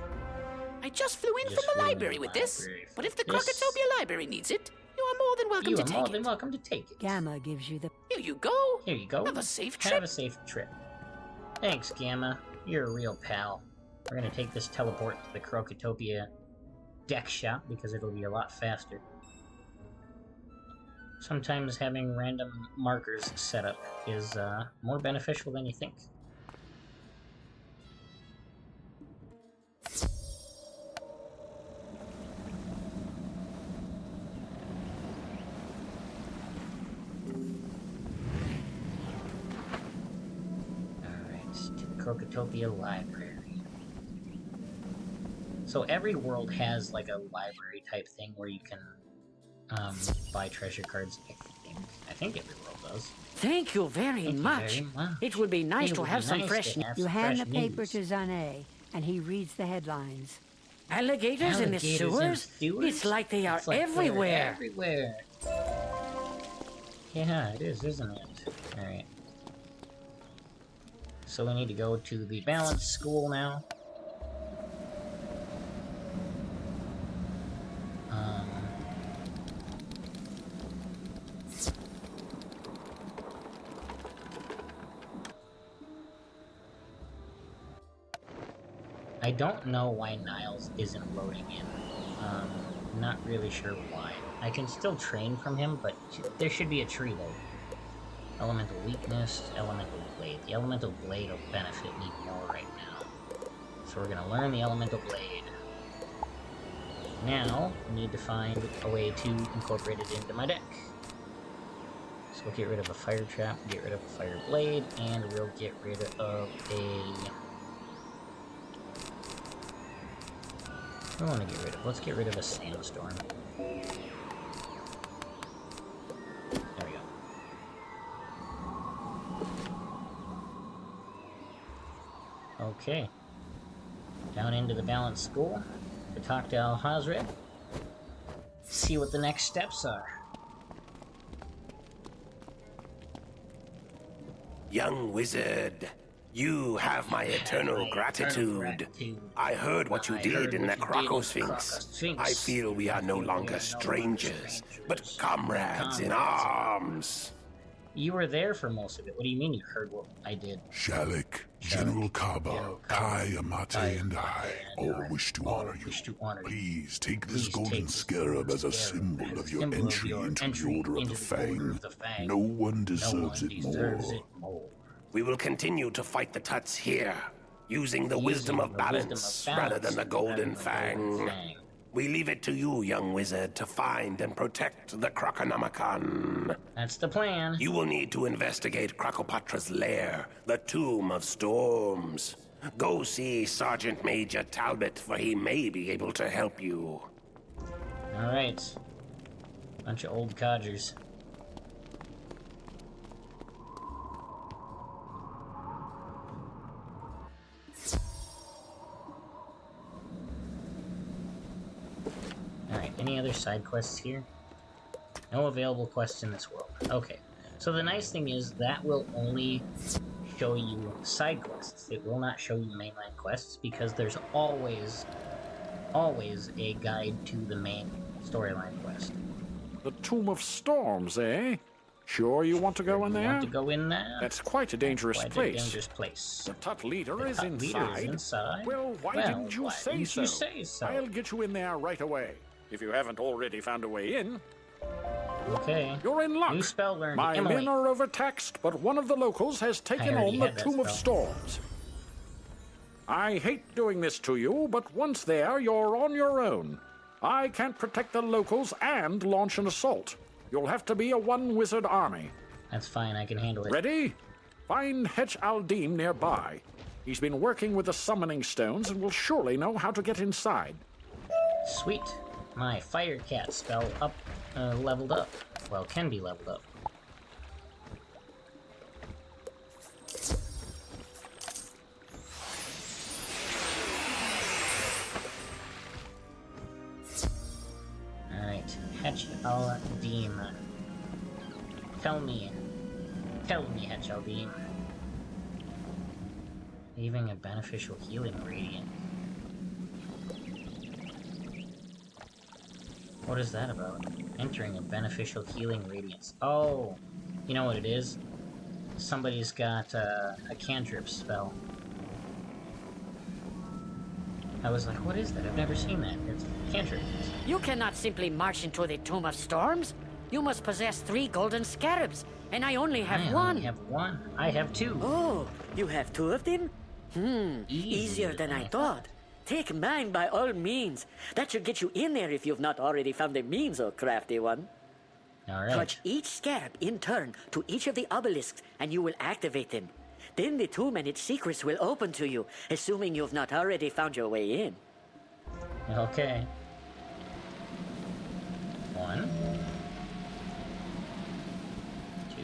I just flew in from the library with this, but if the Crocotopia Library needs it, you are more than welcome to take it. You are more than welcome to take it. Gamma gives you the... Here you go. Here you go. Have a safe trip. Have a safe trip. Thanks, Gamma. You're a real pal. We're gonna take this teleport to the Crocotopia deck shop because it'll be a lot faster. Sometimes having random markers set up is more beneficial than you think. Crocotopia Library. So every world has like a library type thing where you can buy treasure cards. I think every world does. Thank you very much. It would be nice to have some fresh news. You hand the paper to Zane, and he reads the headlines. Alligators in the sewers? It's like they are everywhere. Everywhere. Yeah, it is, isn't it? Alright. so we need to go to the balance school now. I don't know why Niles isn't loading in. Not really sure why. I can still train from him, but there should be a tree though. Elemental weakness, elemental blade. The elemental blade will benefit me more right now. So we're gonna learn the elemental blade. Now, we need to find a way to incorporate it into my deck. So we'll get rid of a fire trap, get rid of a fire blade, and we'll get rid of a... I don't want to get rid of. Let's get rid of a sandstorm. There we go. Okay. Down into the balance school to talk to Alhazred. See what the next steps are. Young wizard. You have my eternal gratitude. I heard what you did in the Crocosphinx. I feel we are no longer strangers, but comrades in arms. You were there for most of it. What do you mean you heard what I did? Shalik, General Kaba, Kai Amate, and I all wish to honor you. Please take this golden scarab as a symbol of your entry into the Order of the Fang. No one deserves it more. We will continue to fight the Tuts here, using the wisdom of balance rather than the Golden Fang. We leave it to you, young wizard, to find and protect the Croconomicon. That's the plan. You will need to investigate Crocopatra's lair, the Tomb of Storms. Go see Sergeant Major Talbot, for he may be able to help you. Alright. Bunch of old codgers. Alright, any other side quests here? No available quests in this world. Okay. So the nice thing is that will only show you side quests. It will not show you mainline quests because there's always a guide to the main storyline quest. The Tomb of Storms, eh? Sure you want to go in there? Want to go in there? That's quite a dangerous place. A dangerous place. The Tut leader is inside. Well, why didn't you say so? I'll get you in there right away. If you haven't already found a way in. Okay. You're in luck. New spell learned. My Emily. men are overtaxed, but one of the locals has taken on the Tomb of Storms. I hate doing this to you, but once there, you're on your own. I can't protect the locals and launch an assault. You'll have to be a one-wizard army. That's fine, I can handle it. Ready? Find Hetch Aldim nearby. He's been working with the summoning stones and will surely know how to get inside. Sweet. My Fire Cat spell leveled up. Well, can be leveled up. Alright, Hetch Aldim. Tell me, Hetch Aldim. Leaving a beneficial healing radiant. What is that about? Entering a beneficial healing radiance. Oh, you know what it is? Somebody's got a cantrip spell. I was like, what is that? I've never seen that. It's cantrip. You cannot simply march into the Tomb of Storms. You must possess 3 golden scarabs, and I only have one. I have one. I have 2. Oh, you have 2 of them? Easier than I thought. Take mine by all means. That should get you in there if you've not already found the means, oh crafty one. Alright. Touch each scarab in turn to each of the obelisks, and you will activate them. Then the tomb and its secrets will open to you, assuming you've not already found your way in. Okay. 1. 2.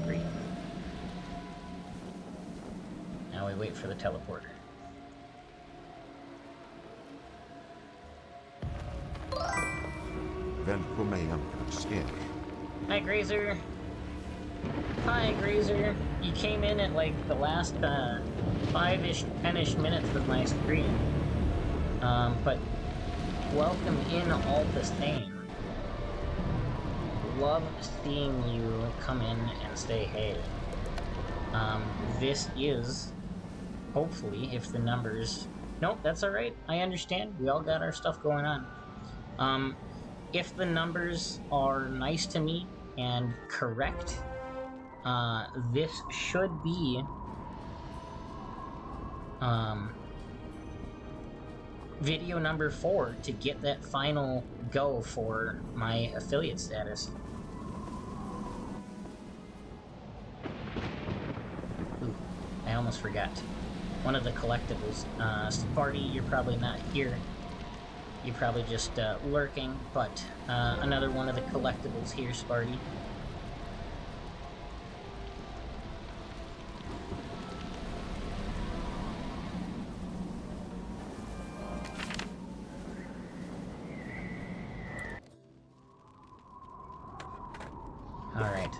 3. Now we wait for the teleporter. Välkommen, Skin. Hi, Grazer. Hi, Grazer. You came in at like the last 5-ish, 10-ish minutes of my stream. But welcome in all the same. Love seeing you come in and say hey. This is, hopefully, if the numbers... Nope, that's alright. I understand. We all got our stuff going on. If the numbers are nice to me and correct, this should be video number 4 to get that final go for my affiliate status. Ooh, I almost forgot. One of the collectibles. Sparty, you're probably not here. You're probably just lurking, but another one of the collectibles here, Sparty. Alright.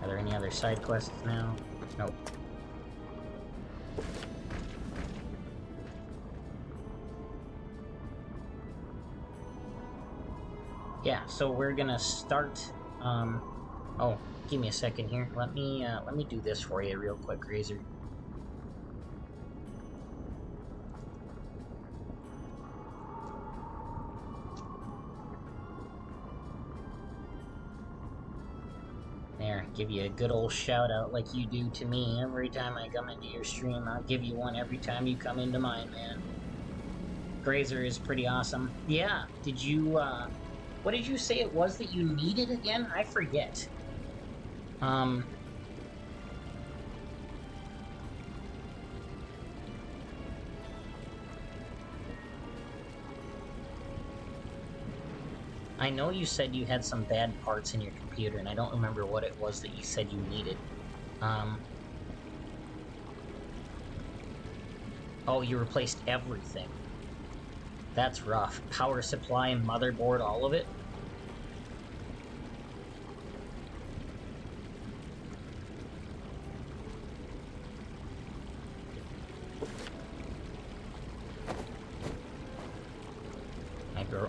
Are there any other side quests now? Nope. Yeah, so we're gonna start, oh, give me a second here. Let me do this for you real quick, Grazer. There, give you a good old shout out like you do to me every time I come into your stream. I'll give you one every time you come into mine, man. Grazer is pretty awesome. Yeah, did you, what did you say it was that you needed again? I forget. I know you said you had some bad parts in your computer, and I don't remember what it was that you said you needed. Oh, you replaced everything. That's rough. Power supply and motherboard, all of it?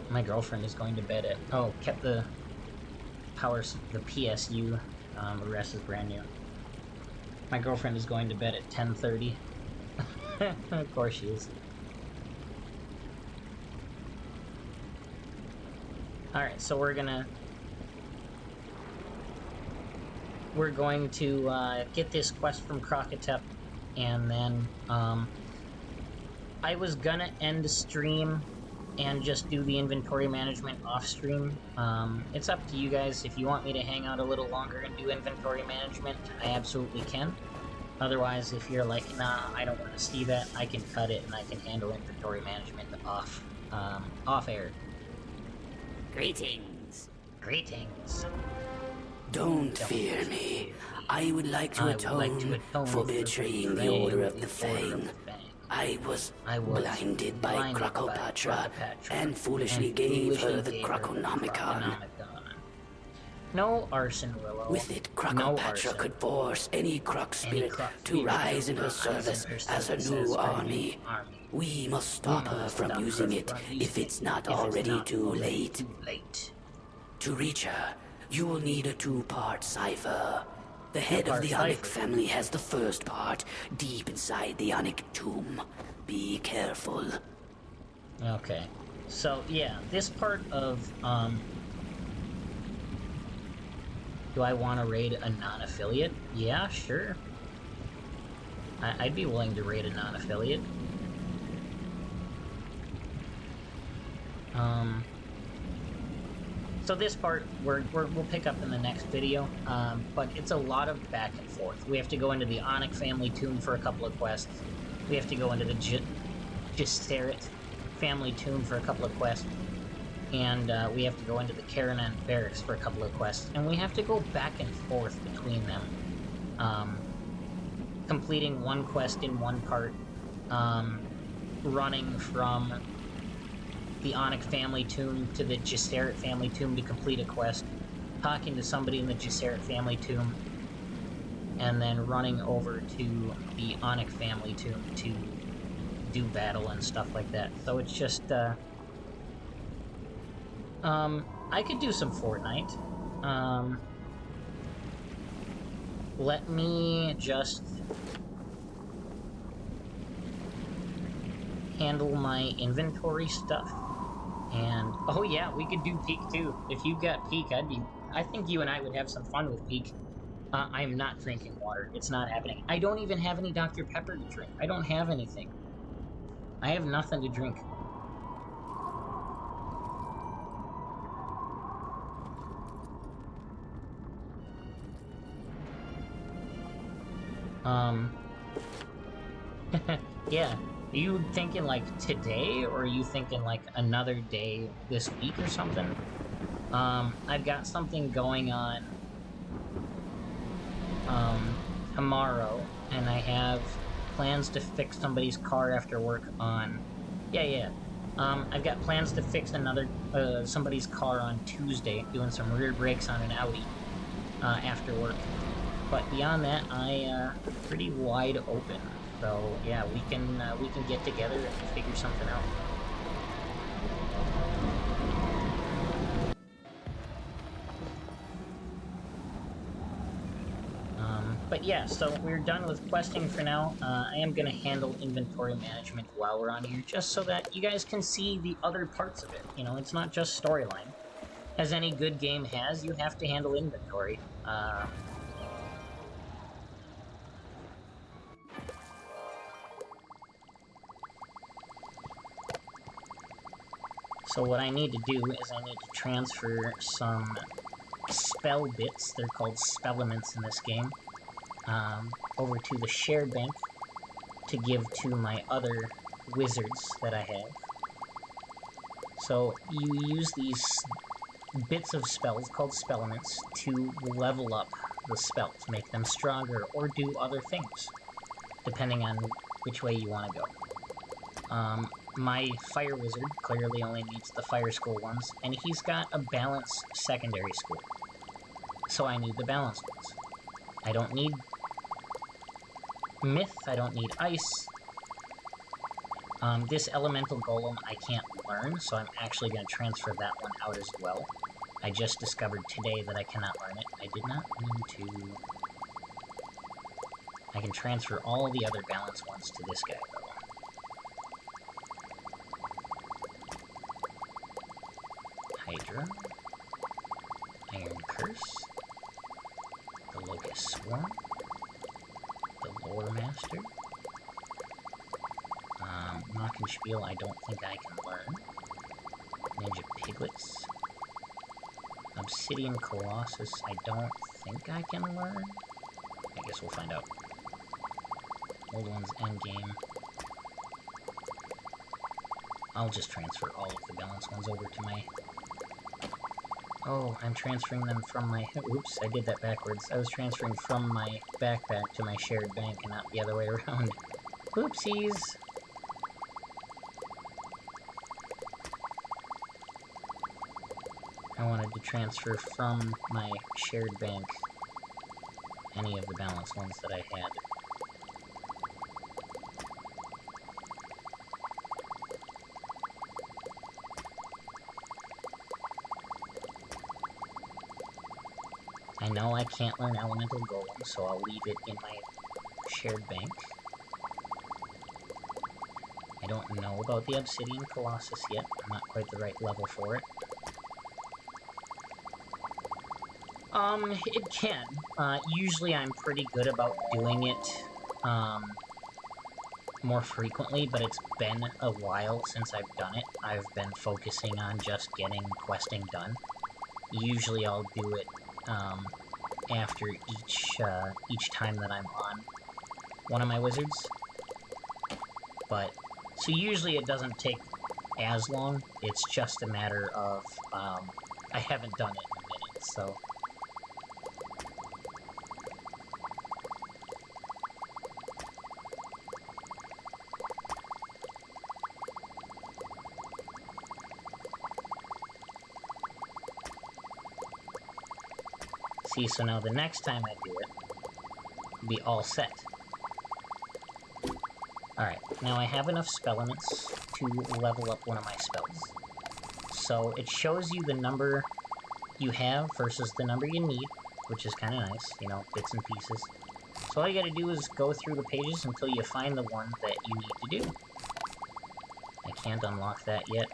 My girlfriend is going to bed at... Oh, kept the the PSU. The rest is brand new. My girlfriend is going to bed at 10:30. Of course she is. Alright, so we're going to get this quest from Krokotep, and then I was gonna end the stream and just do the inventory management off stream. It's up to you guys. If you want me to hang out a little longer and do inventory management, I absolutely can. Otherwise, if you're like, nah, I don't want to see that, I can cut it and I can handle inventory management off air. Greetings. Greetings. Don't fear me. I would like to atone for betraying the Order of the Fang. I was blinded by Krokopatra and foolishly gave her the Krokonomicon. No arson, Willow. With it, Krokopatra could force any Krok spirit to rise in her service as a new army. We must stop her from using it if it's not already too late. To reach her, you will need a 2-part cipher. The head of the Onic family has the first part, deep inside the Onic tomb. Be careful. Okay. So, yeah, this part of, do I want to raid a non-affiliate? Yeah, sure. I'd be willing to raid a non-affiliate. So this part, we'll pick up in the next video, but it's a lot of back and forth. We have to go into the Onic family tomb for a couple of quests. We have to go into the Gyseret family tomb for a couple of quests. And we have to go into the Karanan barracks for a couple of quests. And we have to go back and forth between them. Completing one quest in one part, running from the Onic family tomb to the Gyseret family tomb to complete a quest, talking to somebody in the Gessert family tomb, and then running over to the Onyx family tomb to do battle and stuff like that. So it's just, I could do some Fortnite. Let me just handle my inventory stuff. And, oh yeah, we could do Peak too. If you've got Peak, I think you and I would have some fun with Peak. I'm not drinking water. It's not happening. I don't even have any Dr. Pepper to drink. I don't have anything. I have nothing to drink. Yeah. Are you thinking, like, today, or are you thinking, like, another day this week or something? I've got something going on, tomorrow, and I have plans to fix somebody's car after work on... Yeah. I've got plans to fix somebody's car on Tuesday, doing some rear brakes on an Audi, after work. But beyond that, I'm pretty wide open. So yeah, we can get together and figure something out. But yeah, so we're done with questing for now. I am going to handle inventory management while we're on here, just so that you guys can see the other parts of it. You know, it's not just storyline. As any good game has, you have to handle inventory. So what I need to do is I need to transfer some spell bits, they're called spellaments in this game, over to the shared bank to give to my other wizards that I have. So you use these bits of spells called spellaments to level up the spells, make them stronger, or do other things, depending on which way you want to go. My fire wizard clearly only needs the fire school ones, and he's got a balanced secondary school. So I need the balanced ones. I don't need myth, I don't need ice. This elemental golem I can't learn, so I'm actually going to transfer that one out as well. I just discovered today that I cannot learn it. I did not mean to... I can transfer all the other balanced ones to this guy, though. Hydra, Iron Curse, the Locust Swarm, the Lore Master, Mockenspiel I don't think I can learn, Ninja Piglets, Obsidian Colossus I don't think I can learn, I guess we'll find out. Old One's Endgame. I'll just transfer all of the balanced ones over to my... Oh, I'm transferring them from my... Oops, I did that backwards. I was transferring from my backpack to my shared bank and not the other way around. Whoopsies! I wanted to transfer from my shared bank any of the balanced ones that I had. I know I can't learn Elemental Golem, so I'll leave it in my shared bank. I don't know about the Obsidian Colossus yet. I'm not quite the right level for it. It can. Usually I'm pretty good about doing it, more frequently, but it's been a while since I've done it. I've been focusing on just getting questing done. Usually I'll do it, after each time that I'm on one of my wizards. But, so usually it doesn't take as long, it's just a matter of, I haven't done it in a minute, so... See, so now the next time I do it, it'll be all set. Alright, now I have enough spell elements to level up one of my spells. So it shows you the number you have versus the number you need, which is kind of nice, you know, bits and pieces. So all you gotta do is go through the pages until you find the one that you need to do. I can't unlock that yet.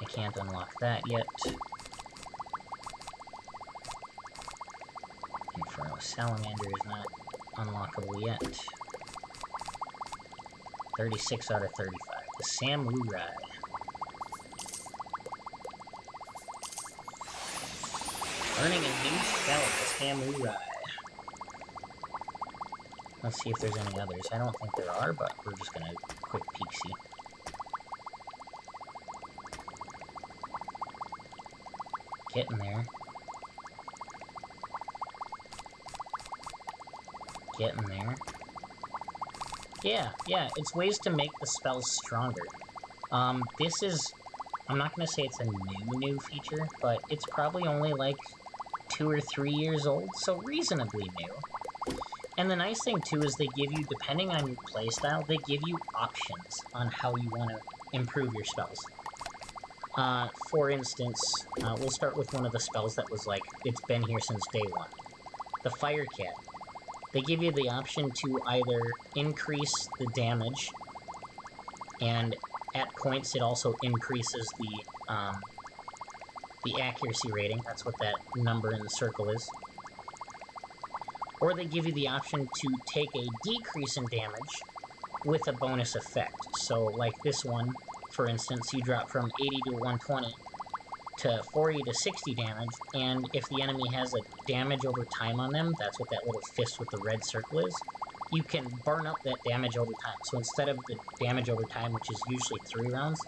I can't unlock that yet. Inferno Salamander is not unlockable yet. 36 out of 35. The Samurai. Learning a new spell, the Samurai. Let's see if there's any others. I don't think there are, but we're just gonna quick peek-see. Getting there. Getting there. Yeah, it's ways to make the spells stronger. This is... I'm not gonna say it's a new feature, but it's probably only like 2 or 3 years old, so reasonably new. And the nice thing too is they give you, depending on your playstyle, they give you options on how you want to improve your spells. For instance, we'll start with one of the spells that was like, it's been here since day one. The Fire Cat. They give you the option to either increase the damage, and at points it also increases the accuracy rating. That's what that number in the circle is. Or they give you the option to take a decrease in damage with a bonus effect. So, like this one, for instance, you drop from 80 to 120 to 40 to 60 damage, and if the enemy has a damage over time on them, that's what that little fist with the red circle is, you can burn up that damage over time. So instead of the damage over time, which is usually 3 rounds,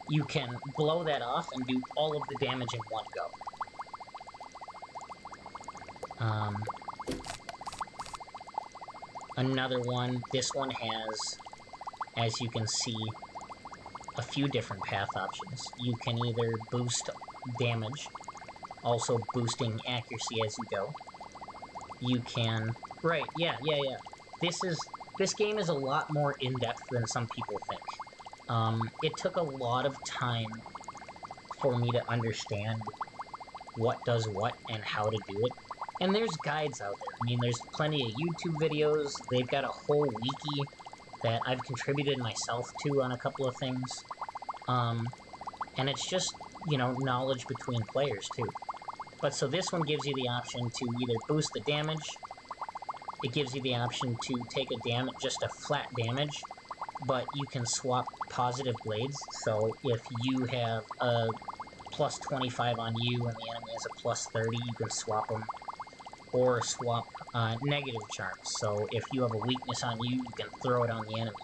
you can blow that off and do all of the damage in one go. Another one, this one has, as you can see, a few different path options. You can either boost damage, also boosting accuracy as you go. You can... Right, yeah. This game is a lot more in-depth than some people think. It took a lot of time for me to understand what does what and how to do it. And there's guides out there. I mean, there's plenty of YouTube videos. They've got a whole wiki that I've contributed myself to on a couple of things. And it's just, you know, knowledge between players, too. But so this one gives you the option to either boost the damage, it gives you the option to take a damage, just a flat damage, but you can swap positive blades. So if you have a plus 25 on you and the enemy has a plus 30, you can swap them. Or swap negative charms. So if you have a weakness on you, you can throw it on the enemy.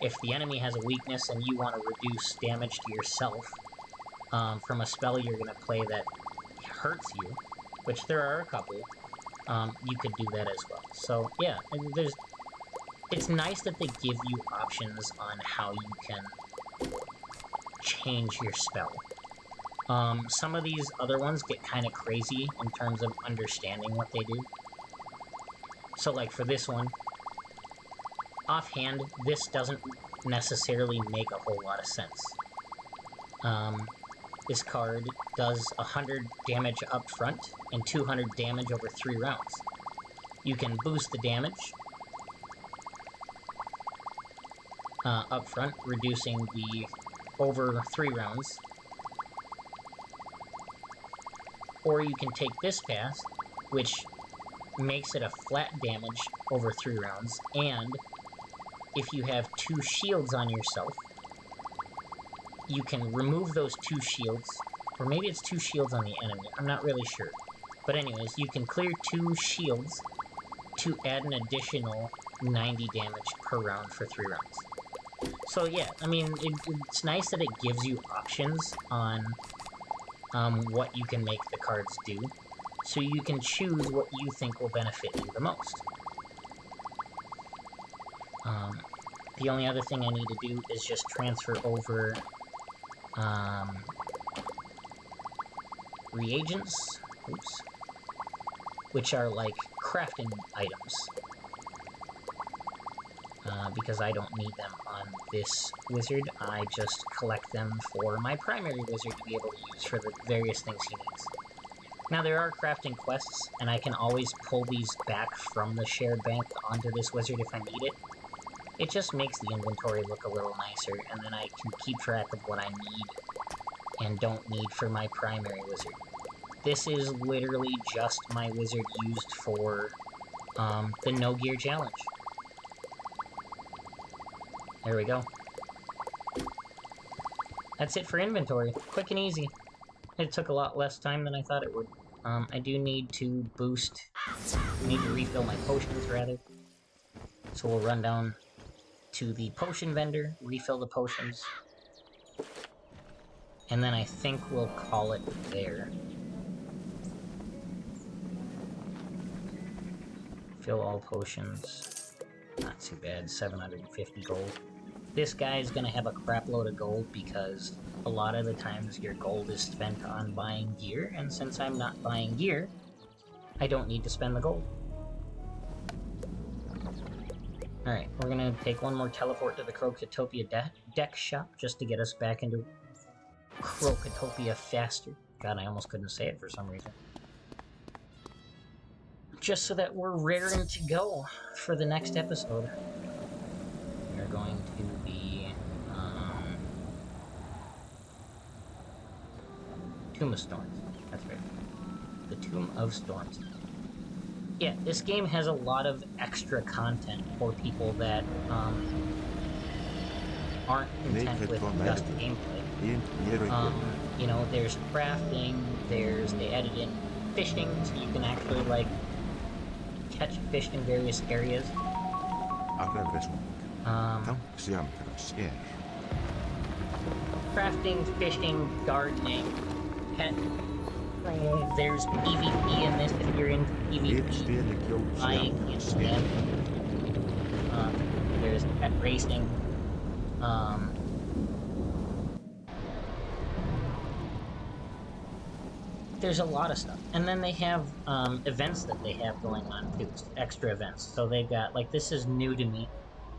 If the enemy has a weakness and you want to reduce damage to yourself from a spell you're going to play that hurts you, which there are a couple, you could do that as well. So yeah, it's nice that they give you options on how you can change your spell. Some of these other ones get kind of crazy in terms of understanding what they do. So like for this one, offhand, this doesn't necessarily make a whole lot of sense. This card does 100 damage up front and 200 damage over 3 rounds. You can boost the damage up front, reducing the over 3 rounds. Or you can take this path, which makes it a flat damage over 3 rounds, and if you have 2 shields on yourself, you can remove those 2 shields, or maybe it's 2 shields on the enemy, I'm not really sure. But anyways, you can clear 2 shields to add an additional 90 damage per round for 3 rounds. So yeah, I mean, it's nice that it gives you options on what you can make the cards do, so you can choose what you think will benefit you the most. The only other thing I need to do is just transfer over reagents, oops, which are like crafting items. Because I don't need them on this wizard, I just collect them for my primary wizard to be able to use for the various things he needs. Now, there are crafting quests, and I can always pull these back from the shared bank onto this wizard if I need it. It just makes the inventory look a little nicer, and then I can keep track of what I need and don't need for my primary wizard. This is literally just my wizard used for the No Gear Challenge. There we go. That's it for inventory. Quick and easy. It took a lot less time than I thought it would. I do need to boost... I need to refill my potions, rather. So we'll run down to the potion vendor, refill the potions. And then I think we'll call it there. Fill all potions. Not too bad, 750 gold. This guy is gonna have a crap load of gold because a lot of the times your gold is spent on buying gear, and since I'm not buying gear, I don't need to spend the gold. Alright, we're gonna take one more teleport to the Krokotopia deck shop just to get us back into Krokotopia faster. God, I almost couldn't say it for some reason. Just so that we're raring to go for the next episode. We're going to be Tomb of Storms. That's right. The Tomb of Storms. Yeah, this game has a lot of extra content for people that aren't content with just gameplay. You know, there's crafting, they added in fishing, so you can actually, like, catch fish in various areas. Crafting, fishing, gardening, pet. There's PvP in this if you're into PvP. Buying and there's pet racing. There's a lot of stuff. And then they have events that they have going on too, extra events. So they've got, like, this is new to me,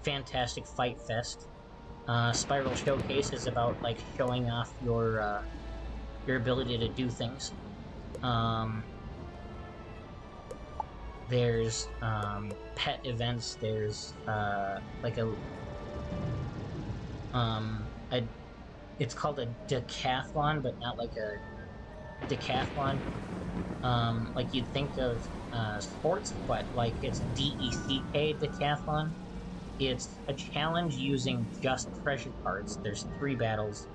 Fantastic Fight Fest. Spiral Showcase is about, like, showing off your ability to do things. There's pet events, there's like it's called a decathlon, but not like a decathlon like you'd think of sports, but like it's DECK decathlon. It's a challenge using just treasure cards. There's 3 battles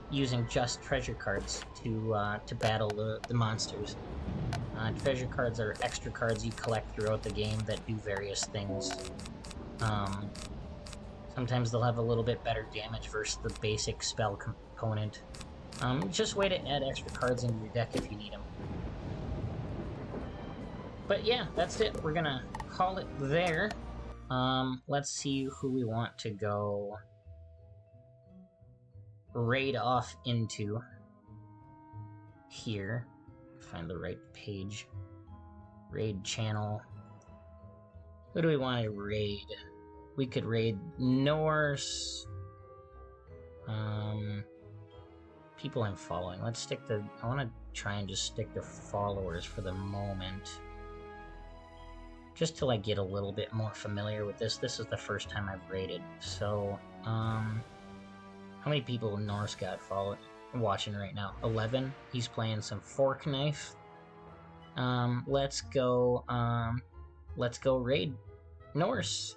using just treasure cards to battle the monsters. Treasure cards are extra cards you collect throughout the game that do various things. Sometimes they'll have a little bit better damage versus the basic spell component. Just a way to add extra cards into your deck if you need them. But yeah, that's it. We're gonna call it there. Let's see who we want to go raid off into here. Find the right page. Raid channel. Who do we want to raid? We could raid Norse. People I'm following. Let's stick to... I want to try and just stick to followers for the moment. Just till I get a little bit more familiar with this. This is the first time I've raided. So, how many people Norse got watching right now? 11. He's playing some Fork Knife. Let's go raid Norse.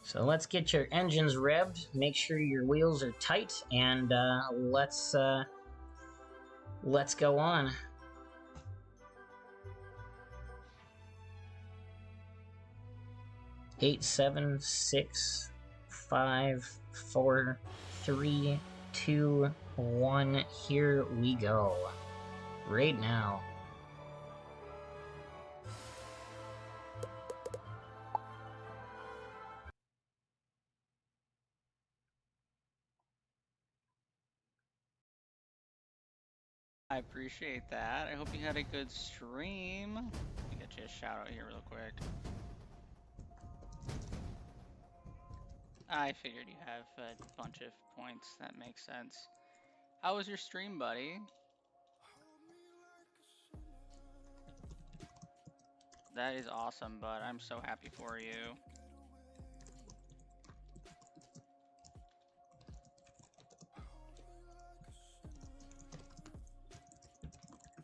So let's get your engines revved, make sure your wheels are tight, and let's go on. Eight, 7, 6, 5, 4, 3, 2, 1. Here we go. Right now. I appreciate that. I hope you had a good stream. Let me get you a shout out here real quick. I figured you have a bunch of points. That makes sense. How was your stream, buddy? That is awesome, bud. I'm so happy for you.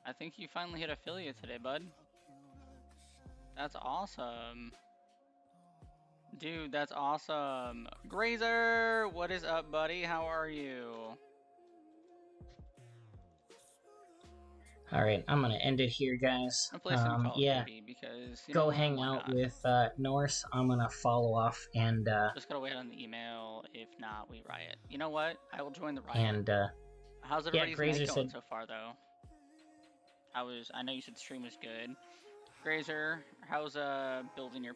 I think you finally hit affiliate today, bud. That's awesome. Dude, that's awesome. Grazer, what is up, buddy? How are you? Alright, I'm gonna end it here, guys. Yeah, because, go hang out with Norse. I'm gonna follow off and just gotta wait on the email. If not, we riot. You know what? I will join the riot. And how's everybody's night going so far, though? I know you said the stream was good. Grazer, how's building your